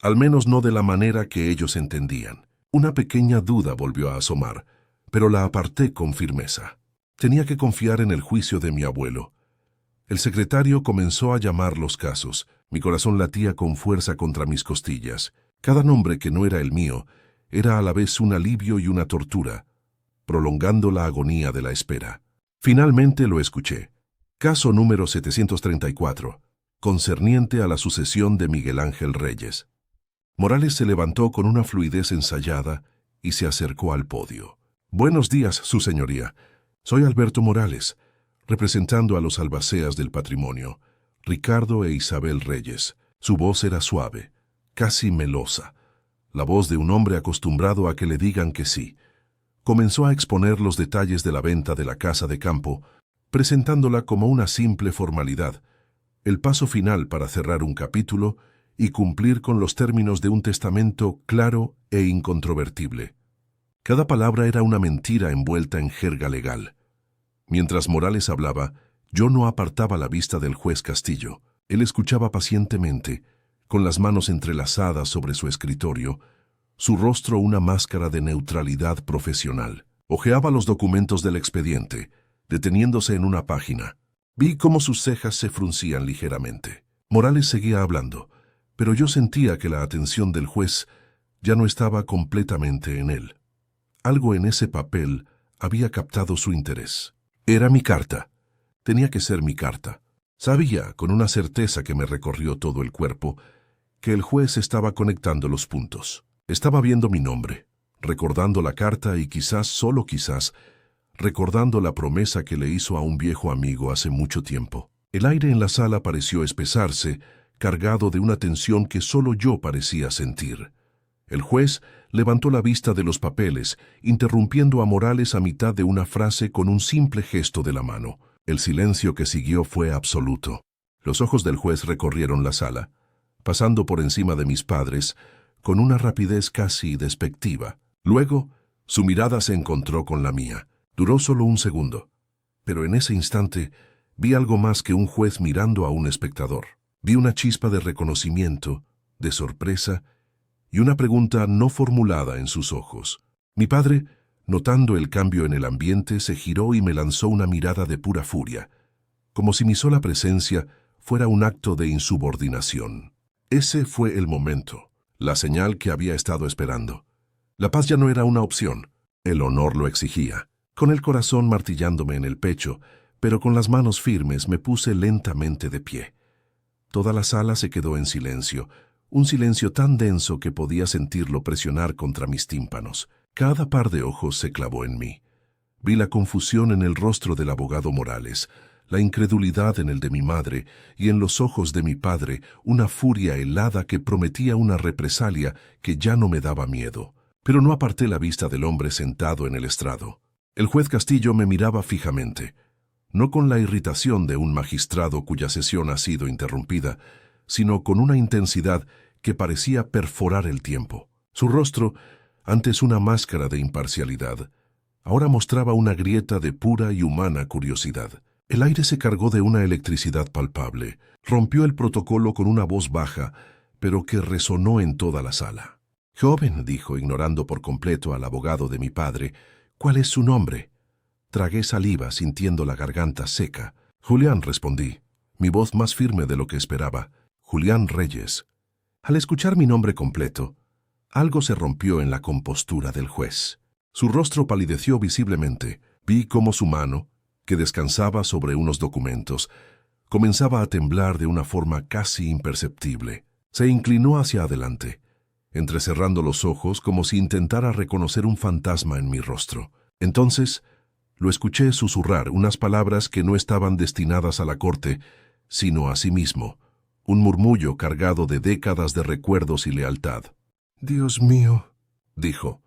al menos no de la manera que ellos entendían. Una pequeña duda volvió a asomar, pero la aparté con firmeza. Tenía que confiar en el juicio de mi abuelo. El secretario comenzó a llamar los casos. Mi corazón latía con fuerza contra mis costillas. Cada nombre que no era el mío era a la vez un alivio y una tortura, prolongando la agonía de la espera. Finalmente lo escuché. Caso número 734, concerniente a la sucesión de Miguel Ángel Reyes. Morales se levantó con una fluidez ensayada y se acercó al podio. Buenos días, su señoría. Soy Alberto Morales, representando a los albaceas del patrimonio, Ricardo e Isabel Reyes. Su voz era suave, casi melosa, la voz de un hombre acostumbrado a que le digan que sí. Comenzó a exponer los detalles de la venta de la casa de campo, presentándola como una simple formalidad, el paso final para cerrar un capítulo y cumplir con los términos de un testamento claro e incontrovertible. Cada palabra era una mentira envuelta en jerga legal. Mientras Morales hablaba, yo no apartaba la vista del juez Castillo. Él escuchaba pacientemente, con las manos entrelazadas sobre su escritorio, su rostro una máscara de neutralidad profesional. Hojeaba los documentos del expediente, deteniéndose en una página. Vi cómo sus cejas se fruncían ligeramente. Morales seguía hablando, pero yo sentía que la atención del juez ya no estaba completamente en él. Algo en ese papel había captado su interés. Era mi carta. Tenía que ser mi carta. Sabía, con una certeza que me recorrió todo el cuerpo, que el juez estaba conectando los puntos. Estaba viendo mi nombre, recordando la carta y quizás, solo quizás, recordando la promesa que le hizo a un viejo amigo hace mucho tiempo. El aire en la sala pareció espesarse, cargado de una tensión que solo yo parecía sentir. El juez levantó la vista de los papeles, interrumpiendo a Morales a mitad de una frase con un simple gesto de la mano. El silencio que siguió fue absoluto. Los ojos del juez recorrieron la sala, pasando por encima de mis padres, con una rapidez casi despectiva. Luego, su mirada se encontró con la mía. Duró solo un segundo, pero en ese instante vi algo más que un juez mirando a un espectador. Vi una chispa de reconocimiento, de sorpresa, y una pregunta no formulada en sus ojos. Mi padre, notando el cambio en el ambiente, se giró y me lanzó una mirada de pura furia, como si mi sola presencia fuera un acto de insubordinación. Ese fue el momento, la señal que había estado esperando. La paz ya no era una opción, el honor lo exigía. Con el corazón martillándome en el pecho, pero con las manos firmes, me puse lentamente de pie. Toda la sala se quedó en silencio, un silencio tan denso que podía sentirlo presionar contra mis tímpanos. Cada par de ojos se clavó en mí. Vi la confusión en el rostro del abogado Morales, la incredulidad en el de mi madre y en los ojos de mi padre una furia helada que prometía una represalia que ya no me daba miedo. Pero no aparté la vista del hombre sentado en el estrado. El juez Castillo me miraba fijamente, no con la irritación de un magistrado cuya sesión ha sido interrumpida, sino con una intensidad que parecía perforar el tiempo. Su rostro, antes una máscara de imparcialidad, ahora mostraba una grieta de pura y humana curiosidad. El aire se cargó de una electricidad palpable, rompió el protocolo con una voz baja, pero que resonó en toda la sala. «Joven», dijo, ignorando por completo al abogado de mi padre, «¿cuál es su nombre?» Tragué saliva, sintiendo la garganta seca. «Julián», respondí, mi voz más firme de lo que esperaba. «Julián Reyes». Al escuchar mi nombre completo, algo se rompió en la compostura del juez. Su rostro palideció visiblemente. Vi cómo su mano, que descansaba sobre unos documentos, comenzaba a temblar de una forma casi imperceptible. Se inclinó hacia adelante, entrecerrando los ojos como si intentara reconocer un fantasma en mi rostro. Entonces, lo escuché susurrar unas palabras que no estaban destinadas a la corte, sino a sí mismo, un murmullo cargado de décadas de recuerdos y lealtad. «Dios mío», dijo,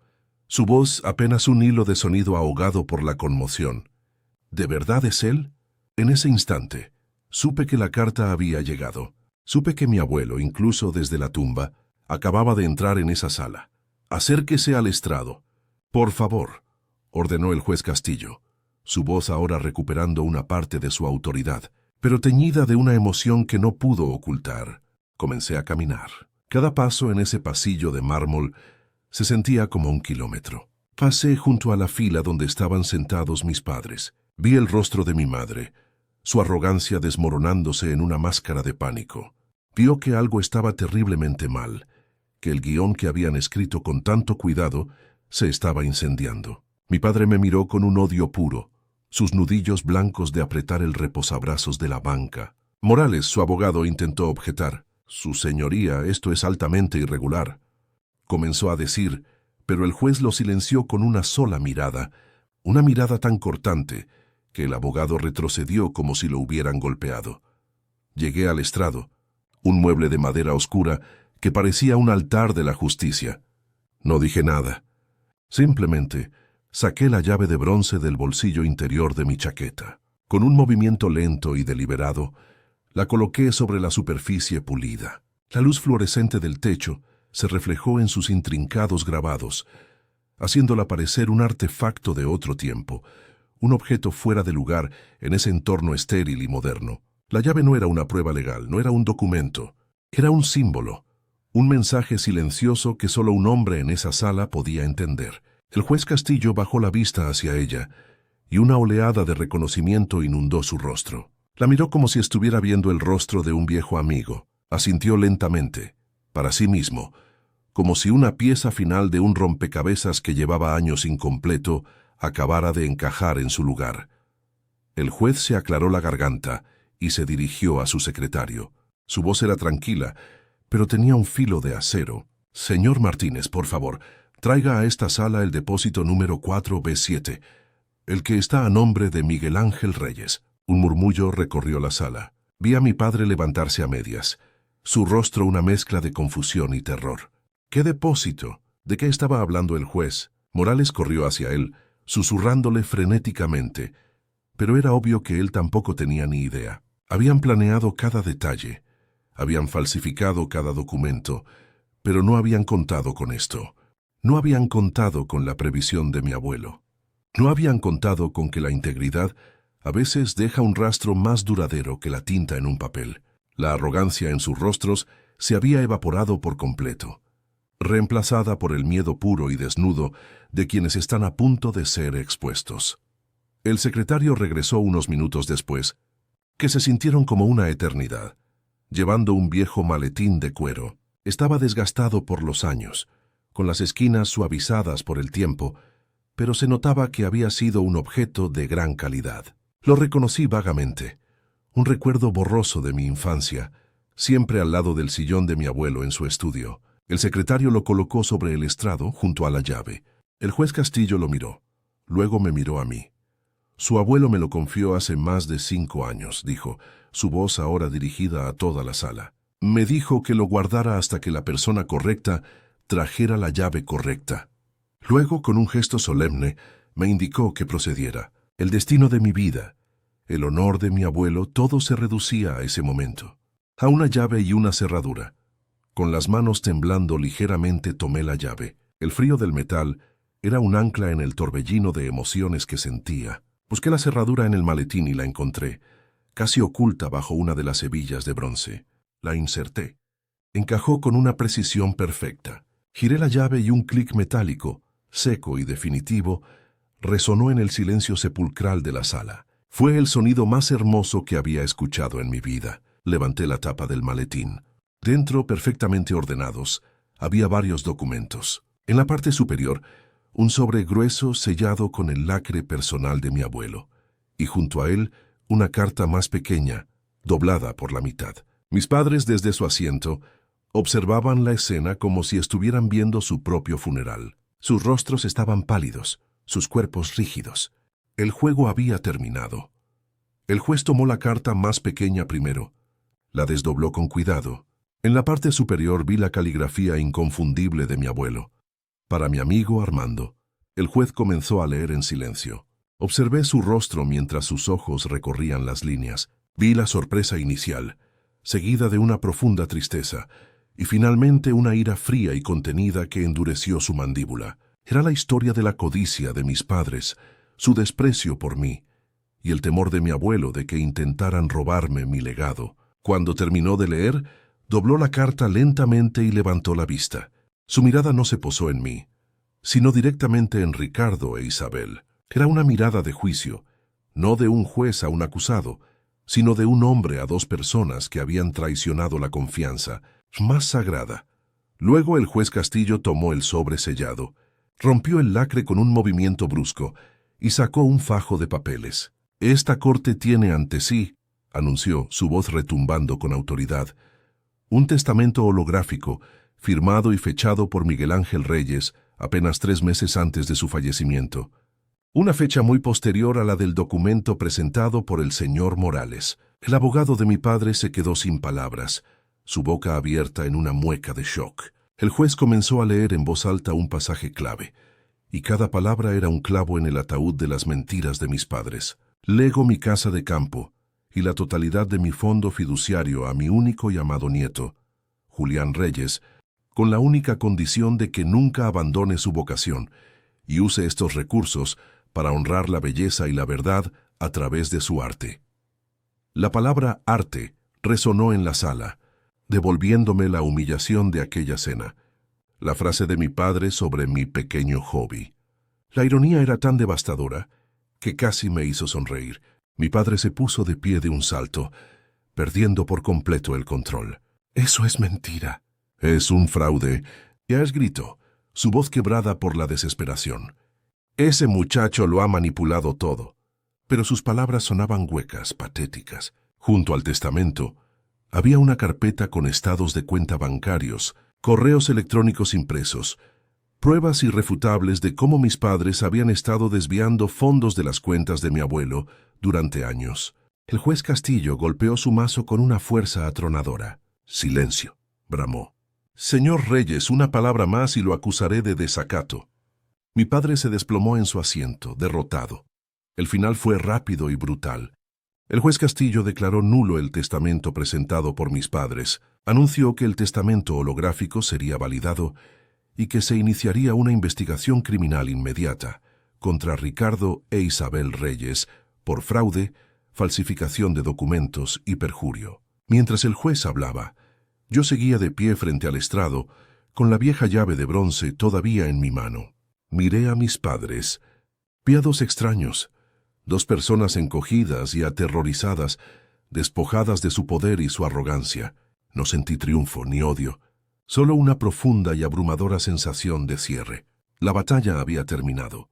su voz apenas un hilo de sonido ahogado por la conmoción. ¿De verdad es él? En ese instante, supe que la carta había llegado. Supe que mi abuelo, incluso desde la tumba, acababa de entrar en esa sala. «Acérquese al estrado». «Por favor», ordenó el juez Castillo, su voz ahora recuperando una parte de su autoridad, pero teñida de una emoción que no pudo ocultar. Comencé a caminar. Cada paso en ese pasillo de mármol se sentía como un kilómetro. Pasé junto a la fila donde estaban sentados mis padres. Vi el rostro de mi madre, su arrogancia desmoronándose en una máscara de pánico. Vio que algo estaba terriblemente mal, que el guión que habían escrito con tanto cuidado se estaba incendiando. Mi padre me miró con un odio puro, sus nudillos blancos de apretar el reposabrazos de la banca. Morales, su abogado, intentó objetar. «Su señoría, esto es altamente irregular», comenzó a decir, pero el juez lo silenció con una sola mirada, una mirada tan cortante que el abogado retrocedió como si lo hubieran golpeado. Llegué al estrado, un mueble de madera oscura que parecía un altar de la justicia. No dije nada. Simplemente saqué la llave de bronce del bolsillo interior de mi chaqueta. Con un movimiento lento y deliberado, la coloqué sobre la superficie pulida. La luz fluorescente del techo se reflejó en sus intrincados grabados, haciéndola parecer un artefacto de otro tiempo, un objeto fuera de lugar en ese entorno estéril y moderno. La llave no era una prueba legal, no era un documento, era un símbolo, un mensaje silencioso que solo un hombre en esa sala podía entender. El juez Castillo bajó la vista hacia ella y una oleada de reconocimiento inundó su rostro. La miró como si estuviera viendo el rostro de un viejo amigo. Asintió lentamente, para sí mismo, como si una pieza final de un rompecabezas que llevaba años incompleto acabara de encajar en su lugar. El juez se aclaró la garganta y se dirigió a su secretario. Su voz era tranquila, pero tenía un filo de acero. «Señor Martínez, por favor, traiga a esta sala el depósito número 4B7, el que está a nombre de Miguel Ángel Reyes». Un murmullo recorrió la sala. Vi a mi padre levantarse a medias, su rostro una mezcla de confusión y terror. «¿Qué depósito? ¿De qué estaba hablando el juez?» Morales corrió hacia él, susurrándole frenéticamente, pero era obvio que él tampoco tenía ni idea. Habían planeado cada detalle, habían falsificado cada documento, pero no habían contado con esto. No habían contado con la previsión de mi abuelo. No habían contado con que la integridad a veces deja un rastro más duradero que la tinta en un papel. La arrogancia en sus rostros se había evaporado por completo, reemplazada por el miedo puro y desnudo de quienes están a punto de ser expuestos. El secretario regresó unos minutos después, que se sintieron como una eternidad, llevando un viejo maletín de cuero. Estaba desgastado por los años, con las esquinas suavizadas por el tiempo, pero se notaba que había sido un objeto de gran calidad. Lo reconocí vagamente, un recuerdo borroso de mi infancia, siempre al lado del sillón de mi abuelo en su estudio. El secretario lo colocó sobre el estrado junto a la llave. El juez Castillo lo miró, luego me miró a mí. «Su abuelo me lo confió hace más de 5 años», dijo, su voz ahora dirigida a toda la sala. «Me dijo que lo guardara hasta que la persona correcta trajera la llave correcta». Luego, con un gesto solemne, me indicó que procediera. El destino de mi vida, el honor de mi abuelo, todo se reducía a ese momento, a una llave y una cerradura. Con las manos temblando ligeramente tomé la llave. El frío del metal era un ancla en el torbellino de emociones que sentía. Busqué la cerradura en el maletín y la encontré, casi oculta bajo una de las hebillas de bronce. La inserté. Encajó con una precisión perfecta. Giré la llave y un clic metálico, seco y definitivo, resonó en el silencio sepulcral de la sala. Fue el sonido más hermoso que había escuchado en mi vida. Levanté la tapa del maletín. Dentro, perfectamente ordenados, había varios documentos. En la parte superior, un sobre grueso sellado con el lacre personal de mi abuelo, y junto a él, una carta más pequeña, doblada por la mitad. Mis padres, desde su asiento, observaban la escena como si estuvieran viendo su propio funeral. Sus rostros estaban pálidos, sus cuerpos rígidos. El juego había terminado. El juez tomó la carta más pequeña primero. La desdobló con cuidado. En la parte superior vi la caligrafía inconfundible de mi abuelo. Para mi amigo Armando. El juez comenzó a leer en silencio. Observé su rostro mientras sus ojos recorrían las líneas. Vi la sorpresa inicial, seguida de una profunda tristeza, y finalmente una ira fría y contenida que endureció su mandíbula. Era la historia de la codicia de mis padres, su desprecio por mí, y el temor de mi abuelo de que intentaran robarme mi legado. Cuando terminó de leer, dobló la carta lentamente y levantó la vista. Su mirada no se posó en mí, sino directamente en Ricardo e Isabel. Era una mirada de juicio, no de un juez a un acusado, sino de un hombre a 2 personas que habían traicionado la confianza más sagrada. Luego el juez Castillo tomó el sobre sellado, rompió el lacre con un movimiento brusco y sacó un fajo de papeles. «Esta corte tiene ante sí», anunció, su voz retumbando con autoridad, «un testamento holográfico, firmado y fechado por Miguel Ángel Reyes apenas 3 meses antes de su fallecimiento. Una fecha muy posterior a la del documento presentado por el señor Morales». El abogado de mi padre se quedó sin palabras, su boca abierta en una mueca de shock. El juez comenzó a leer en voz alta un pasaje clave, y cada palabra era un clavo en el ataúd de las mentiras de mis padres. «Lego mi casa de campo y la totalidad de mi fondo fiduciario a mi único y amado nieto, Julián Reyes, con la única condición de que nunca abandone su vocación y use estos recursos para honrar la belleza y la verdad a través de su arte. La palabra arte resonó en la sala, devolviéndome la humillación de aquella cena. La frase de mi padre sobre mi pequeño hobby. La ironía era tan devastadora que casi me hizo sonreír. Mi padre se puso de pie de un salto, perdiendo por completo el control. «Eso es mentira». «Es un fraude». Gears gritó, su voz quebrada por la desesperación. «Ese muchacho lo ha manipulado todo». Pero sus palabras sonaban huecas, patéticas. Junto al testamento había una carpeta con estados de cuenta bancarios, correos electrónicos impresos, pruebas irrefutables de cómo mis padres habían estado desviando fondos de las cuentas de mi abuelo durante años. El juez Castillo golpeó su mazo con una fuerza atronadora. «Silencio», bramó. «Señor Reyes, una palabra más y lo acusaré de desacato». Mi padre se desplomó en su asiento, derrotado. El final fue rápido y brutal. El juez Castillo declaró nulo el testamento presentado por mis padres, anunció que el testamento holográfico sería validado y que se iniciaría una investigación criminal inmediata contra Ricardo e Isabel Reyes por fraude, falsificación de documentos y perjurio. Mientras el juez hablaba, yo seguía de pie frente al estrado, con la vieja llave de bronce todavía en mi mano. Miré a mis padres. Vi a dos extraños, dos personas encogidas y aterrorizadas, despojadas de su poder y su arrogancia. No sentí triunfo ni odio, solo una profunda y abrumadora sensación de cierre. La batalla había terminado.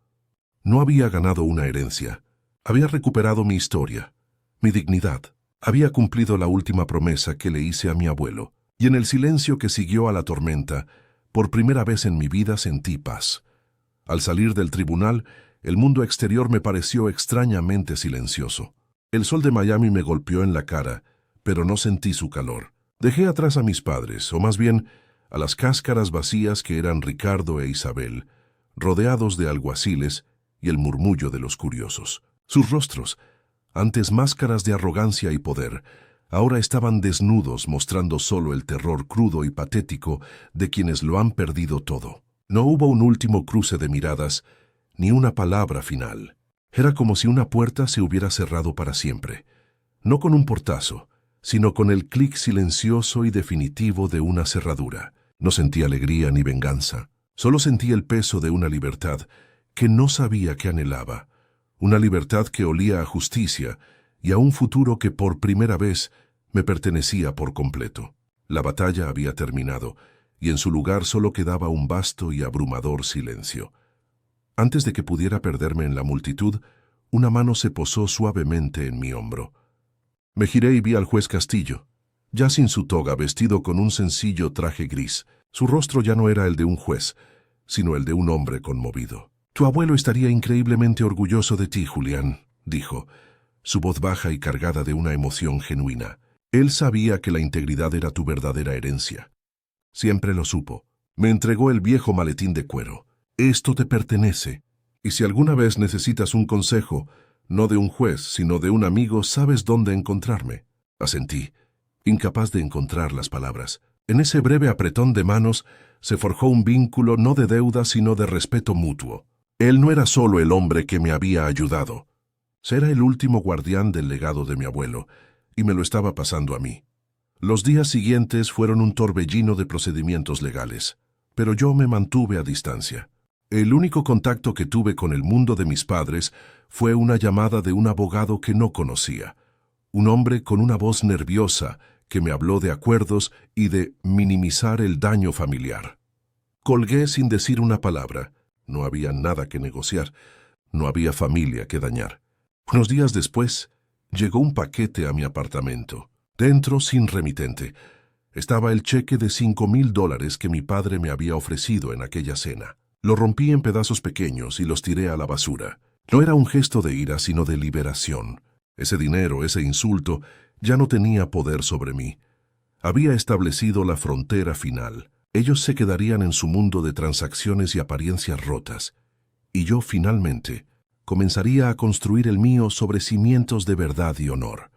No había ganado una herencia. Había recuperado mi historia, mi dignidad. Había cumplido la última promesa que le hice a mi abuelo. Y en el silencio que siguió a la tormenta, por primera vez en mi vida sentí paz. Al salir del tribunal, el mundo exterior me pareció extrañamente silencioso. El sol de Miami me golpeó en la cara, pero no sentí su calor. Dejé atrás a mis padres, o más bien, a las cáscaras vacías que eran Ricardo e Isabel, rodeados de alguaciles y el murmullo de los curiosos. Sus rostros, antes máscaras de arrogancia y poder, ahora estaban desnudos, mostrando solo el terror crudo y patético de quienes lo han perdido todo. No hubo un último cruce de miradas, ni una palabra final. Era como si una puerta se hubiera cerrado para siempre, no con un portazo, sino con el clic silencioso y definitivo de una cerradura. No sentí alegría ni venganza, solo sentí el peso de una libertad que no sabía que anhelaba, una libertad que olía a justicia y a un futuro que por primera vez me pertenecía por completo. La batalla había terminado, y en su lugar solo quedaba un vasto y abrumador silencio. Antes de que pudiera perderme en la multitud, una mano se posó suavemente en mi hombro. Me giré y vi al juez Castillo, ya sin su toga, vestido con un sencillo traje gris. Su rostro ya no era el de un juez, sino el de un hombre conmovido. «Tu abuelo estaría increíblemente orgulloso de ti, Julián», dijo, su voz baja y cargada de una emoción genuina. «Él sabía que la integridad era tu verdadera herencia. Siempre lo supo. Me entregó el viejo maletín de cuero. Esto te pertenece. Y si alguna vez necesitas un consejo, no de un juez, sino de un amigo, sabes dónde encontrarme». Asentí, incapaz de encontrar las palabras. En ese breve apretón de manos se forjó un vínculo no de deuda, sino de respeto mutuo. Él no era solo el hombre que me había ayudado. Era el último guardián del legado de mi abuelo, y me lo estaba pasando a mí. Los días siguientes fueron un torbellino de procedimientos legales, pero yo me mantuve a distancia. El único contacto que tuve con el mundo de mis padres fue una llamada de un abogado que no conocía, un hombre con una voz nerviosa que me habló de acuerdos y de minimizar el daño familiar. Colgué sin decir una palabra. No había nada que negociar, no había familia que dañar. Unos días después, llegó un paquete a mi apartamento. Dentro, sin remitente, estaba el cheque de $5,000 que mi padre me había ofrecido en aquella cena. Lo rompí en pedazos pequeños y los tiré a la basura. No era un gesto de ira, sino de liberación. Ese dinero, ese insulto, ya no tenía poder sobre mí. Había establecido la frontera final. Ellos se quedarían en su mundo de transacciones y apariencias rotas. Y yo, finalmente, comenzaría a construir el mío sobre cimientos de verdad y honor.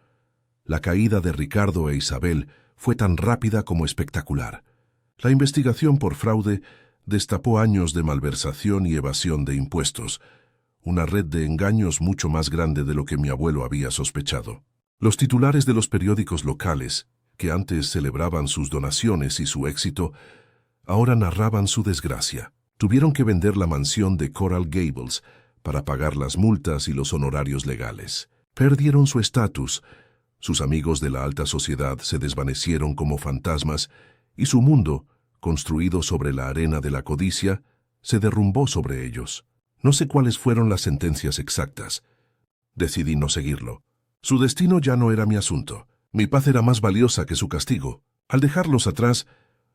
La caída de Ricardo e Isabel fue tan rápida como espectacular. La investigación por fraude destapó años de malversación y evasión de impuestos, una red de engaños mucho más grande de lo que mi abuelo había sospechado. Los titulares de los periódicos locales, que antes celebraban sus donaciones y su éxito, ahora narraban su desgracia. Tuvieron que vender la mansión de Coral Gables para pagar las multas y los honorarios legales. Perdieron su estatus, sus amigos de la alta sociedad se desvanecieron como fantasmas y su mundo, construido sobre la arena de la codicia, se derrumbó sobre ellos. No sé cuáles fueron las sentencias exactas. Decidí no seguirlo. Su destino ya no era mi asunto. Mi paz era más valiosa que su castigo. Al dejarlos atrás,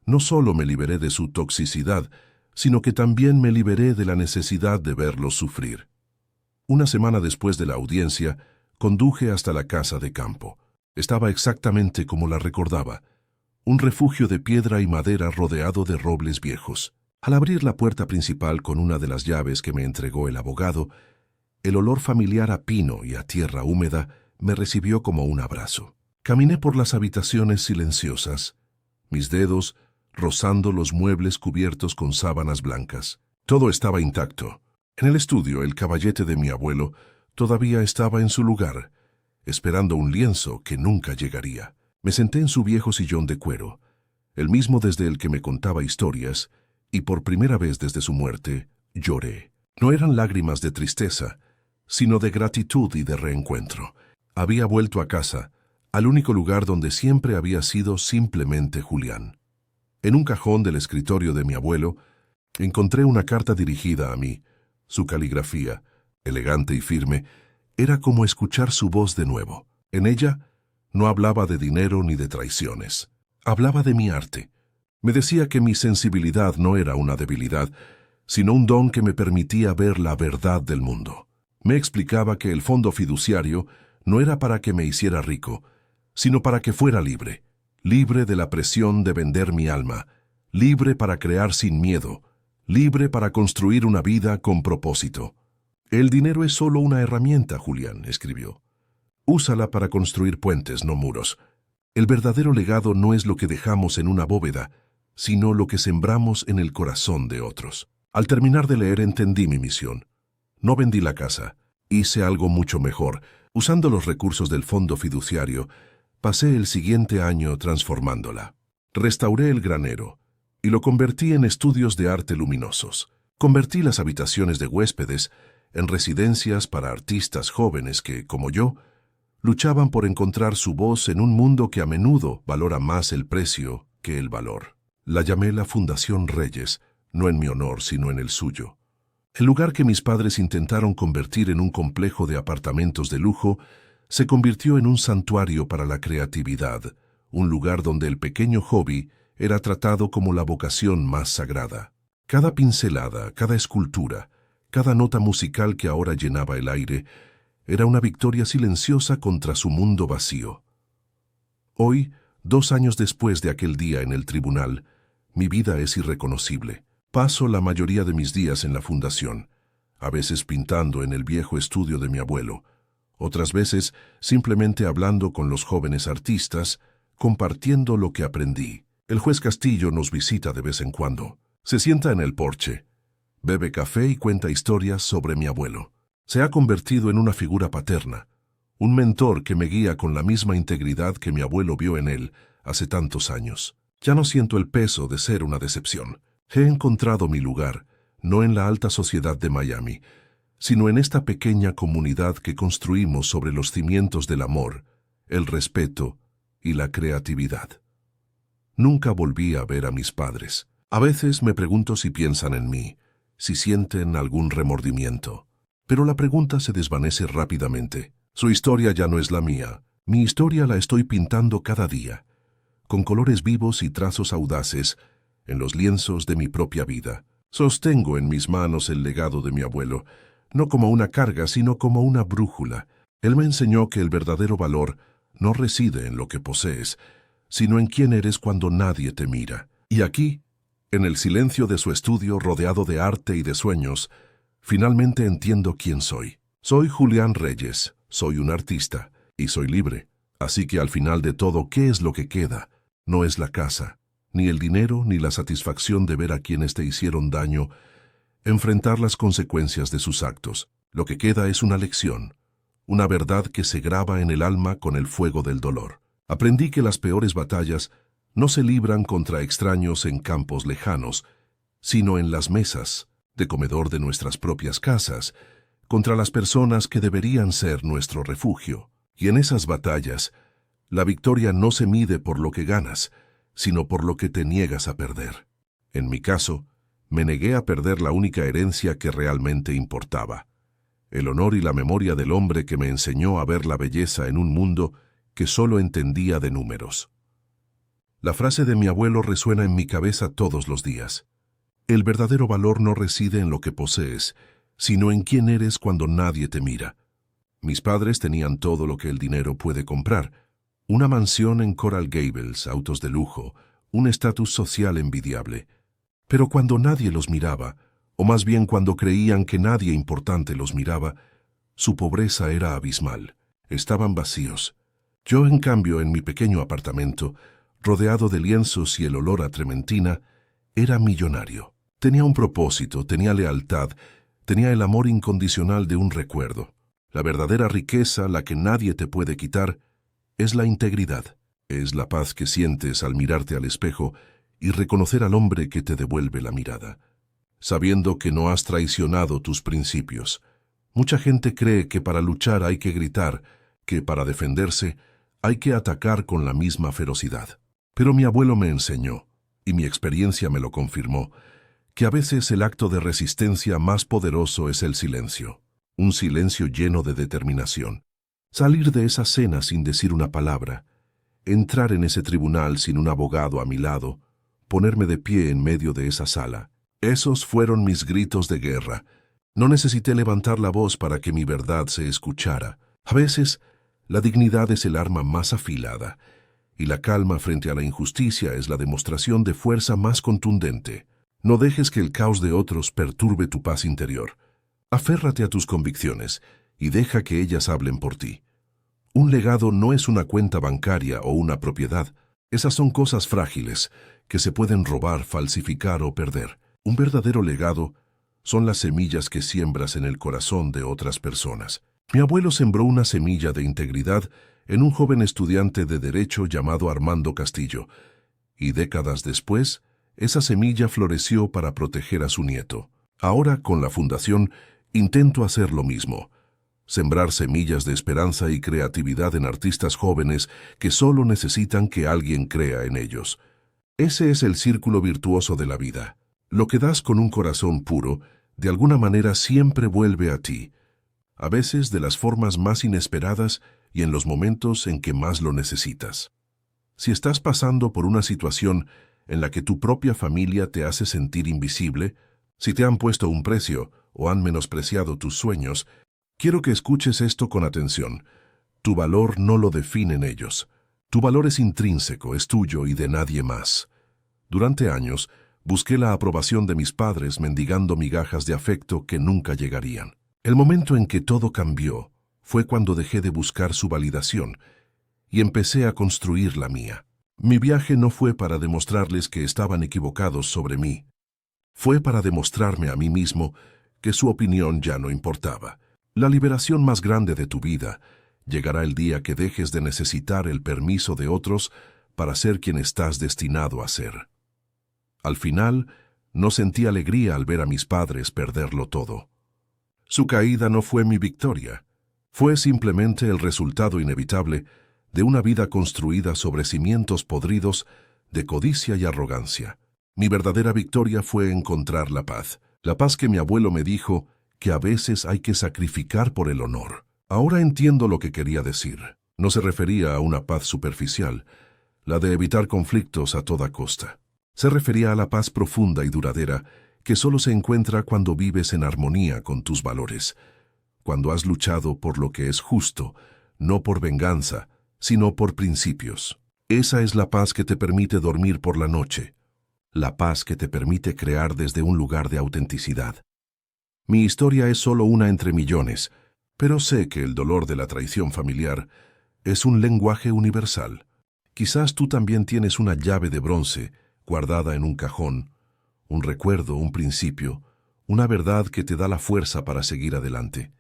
no solo me liberé de su toxicidad, sino que también me liberé de la necesidad de verlos sufrir. Una semana después de la audiencia, conduje hasta la casa de campo. Estaba exactamente como la recordaba, un refugio de piedra y madera rodeado de robles viejos. Al abrir la puerta principal con una de las llaves que me entregó el abogado, el olor familiar a pino y a tierra húmeda me recibió como un abrazo. Caminé por las habitaciones silenciosas, mis dedos rozando los muebles cubiertos con sábanas blancas. Todo estaba intacto. En el estudio, el caballete de mi abuelo todavía estaba en su lugar, esperando un lienzo que nunca llegaría. Me senté en su viejo sillón de cuero, el mismo desde el que me contaba historias, y por primera vez desde su muerte, lloré. No eran lágrimas de tristeza, sino de gratitud y de reencuentro. Había vuelto a casa, al único lugar donde siempre había sido simplemente Julián. En un cajón del escritorio de mi abuelo, encontré una carta dirigida a mí. Su caligrafía, elegante y firme, era como escuchar su voz de nuevo. En ella, no hablaba de dinero ni de traiciones. Hablaba de mi arte. Me decía que mi sensibilidad no era una debilidad, sino un don que me permitía ver la verdad del mundo. Me explicaba que el fondo fiduciario no era para que me hiciera rico, sino para que fuera libre. Libre de la presión de vender mi alma, libre para crear sin miedo, libre para construir una vida con propósito. El dinero es solo una herramienta, Julián, escribió. Úsala para construir puentes, no muros. El verdadero legado no es lo que dejamos en una bóveda, sino lo que sembramos en el corazón de otros. Al terminar de leer entendí mi misión. No vendí la casa, hice algo mucho mejor. Usando los recursos del fondo fiduciario, pasé el siguiente año transformándola. Restauré el granero y lo convertí en estudios de arte luminosos. Convertí las habitaciones de huéspedes en residencias para artistas jóvenes que, como yo, luchaban por encontrar su voz en un mundo que a menudo valora más el precio que el valor. La llamé la Fundación Reyes, no en mi honor, sino en el suyo. El lugar que mis padres intentaron convertir en un complejo de apartamentos de lujo se convirtió en un santuario para la creatividad, un lugar donde el pequeño hobby era tratado como la vocación más sagrada. Cada pincelada, cada escultura, cada nota musical que ahora llenaba el aire, era una victoria silenciosa contra su mundo vacío. Hoy, 2 años después de aquel día en el tribunal, mi vida es irreconocible. Paso la mayoría de mis días en la fundación, a veces pintando en el viejo estudio de mi abuelo, otras veces simplemente hablando con los jóvenes artistas, compartiendo lo que aprendí. El juez Castillo nos visita de vez en cuando. Se sienta en el porche, bebe café y cuenta historias sobre mi abuelo. Se ha convertido en una figura paterna, un mentor que me guía con la misma integridad que mi abuelo vio en él hace tantos años. Ya no siento el peso de ser una decepción. He encontrado mi lugar, no en la alta sociedad de Miami, sino en esta pequeña comunidad que construimos sobre los cimientos del amor, el respeto y la creatividad. Nunca volví a ver a mis padres. A veces me pregunto si piensan en mí, si sienten algún remordimiento. Pero la pregunta se desvanece rápidamente. Su historia ya no es la mía. Mi historia la estoy pintando cada día, con colores vivos y trazos audaces, en los lienzos de mi propia vida. Sostengo en mis manos el legado de mi abuelo, no como una carga, sino como una brújula. Él me enseñó que el verdadero valor no reside en lo que posees, sino en quién eres cuando nadie te mira. Y aquí, en el silencio de su estudio rodeado de arte y de sueños, finalmente entiendo quién soy. Soy Julián Reyes, soy un artista, y soy libre. Así que al final de todo, ¿qué es lo que queda? No es la casa, ni el dinero, ni la satisfacción de ver a quienes te hicieron daño enfrentar las consecuencias de sus actos. Lo que queda es una lección, una verdad que se graba en el alma con el fuego del dolor. Aprendí que las peores batallas no se libran contra extraños en campos lejanos, sino en las mesas de comedor de nuestras propias casas, contra las personas que deberían ser nuestro refugio. Y en esas batallas, la victoria no se mide por lo que ganas, sino por lo que te niegas a perder. En mi caso, me negué a perder la única herencia que realmente importaba, el honor y la memoria del hombre que me enseñó a ver la belleza en un mundo que solo entendía de números. La frase de mi abuelo resuena en mi cabeza todos los días. El verdadero valor no reside en lo que posees, sino en quién eres cuando nadie te mira. Mis padres tenían todo lo que el dinero puede comprar: una mansión en Coral Gables, autos de lujo, un estatus social envidiable. Pero cuando nadie los miraba, o más bien cuando creían que nadie importante los miraba, su pobreza era abismal. Estaban vacíos. Yo, en cambio, en mi pequeño apartamento, rodeado de lienzos y el olor a trementina, era millonario. Tenía un propósito, tenía lealtad, tenía el amor incondicional de un recuerdo. La verdadera riqueza, la que nadie te puede quitar, es la integridad. Es la paz que sientes al mirarte al espejo y reconocer al hombre que te devuelve la mirada, sabiendo que no has traicionado tus principios. Mucha gente cree que para luchar hay que gritar, que para defenderse hay que atacar con la misma ferocidad. Pero mi abuelo me enseñó, y mi experiencia me lo confirmó, que a veces el acto de resistencia más poderoso es el silencio, un silencio lleno de determinación. Salir de esa cena sin decir una palabra, entrar en ese tribunal sin un abogado a mi lado, ponerme de pie en medio de esa sala. Esos fueron mis gritos de guerra. No necesité levantar la voz para que mi verdad se escuchara. A veces, la dignidad es el arma más afilada, y la calma frente a la injusticia es la demostración de fuerza más contundente. No dejes que el caos de otros perturbe tu paz interior. Aférrate a tus convicciones y deja que ellas hablen por ti. Un legado no es una cuenta bancaria o una propiedad. Esas son cosas frágiles que se pueden robar, falsificar o perder. Un verdadero legado son las semillas que siembras en el corazón de otras personas. Mi abuelo sembró una semilla de integridad en un joven estudiante de Derecho llamado Armando Castillo, y décadas después, esa semilla floreció para proteger a su nieto. Ahora, con la fundación, intento hacer lo mismo: sembrar semillas de esperanza y creatividad en artistas jóvenes que solo necesitan que alguien crea en ellos. Ese es el círculo virtuoso de la vida. Lo que das con un corazón puro, de alguna manera siempre vuelve a ti, a veces de las formas más inesperadas y en los momentos en que más lo necesitas. Si estás pasando por una situación en la que tu propia familia te hace sentir invisible, si te han puesto un precio o han menospreciado tus sueños, quiero que escuches esto con atención. Tu valor no lo definen ellos. Tu valor es intrínseco, es tuyo y de nadie más. Durante años, busqué la aprobación de mis padres mendigando migajas de afecto que nunca llegarían. El momento en que todo cambió fue cuando dejé de buscar su validación y empecé a construir la mía. Mi viaje no fue para demostrarles que estaban equivocados sobre mí. Fue para demostrarme a mí mismo que su opinión ya no importaba. La liberación más grande de tu vida llegará el día que dejes de necesitar el permiso de otros para ser quien estás destinado a ser. Al final, no sentí alegría al ver a mis padres perderlo todo. Su caída no fue mi victoria, fue simplemente el resultado inevitable de una vida construida sobre cimientos podridos de codicia y arrogancia. Mi verdadera victoria fue encontrar la paz que mi abuelo me dijo que a veces hay que sacrificar por el honor. Ahora entiendo lo que quería decir. No se refería a una paz superficial, la de evitar conflictos a toda costa. Se refería a la paz profunda y duradera que solo se encuentra cuando vives en armonía con tus valores, cuando has luchado por lo que es justo, no por venganza, sino por principios. Esa es la paz que te permite dormir por la noche, la paz que te permite crear desde un lugar de autenticidad. Mi historia es solo una entre millones, pero sé que el dolor de la traición familiar es un lenguaje universal. Quizás tú también tienes una llave de bronce guardada en un cajón, un recuerdo, un principio, una verdad que te da la fuerza para seguir adelante.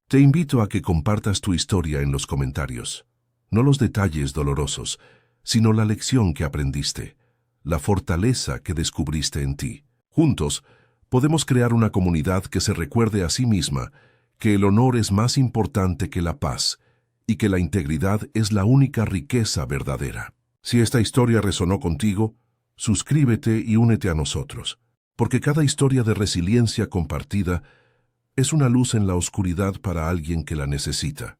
Te invito a que compartas tu historia en los comentarios. No los detalles dolorosos, sino la lección que aprendiste, la fortaleza que descubriste en ti. Juntos, podemos crear una comunidad que se recuerde a sí misma que el honor es más importante que la paz y que la integridad es la única riqueza verdadera. Si esta historia resonó contigo, suscríbete y únete a nosotros, porque cada historia de resiliencia compartida es una luz en la oscuridad para alguien que la necesita.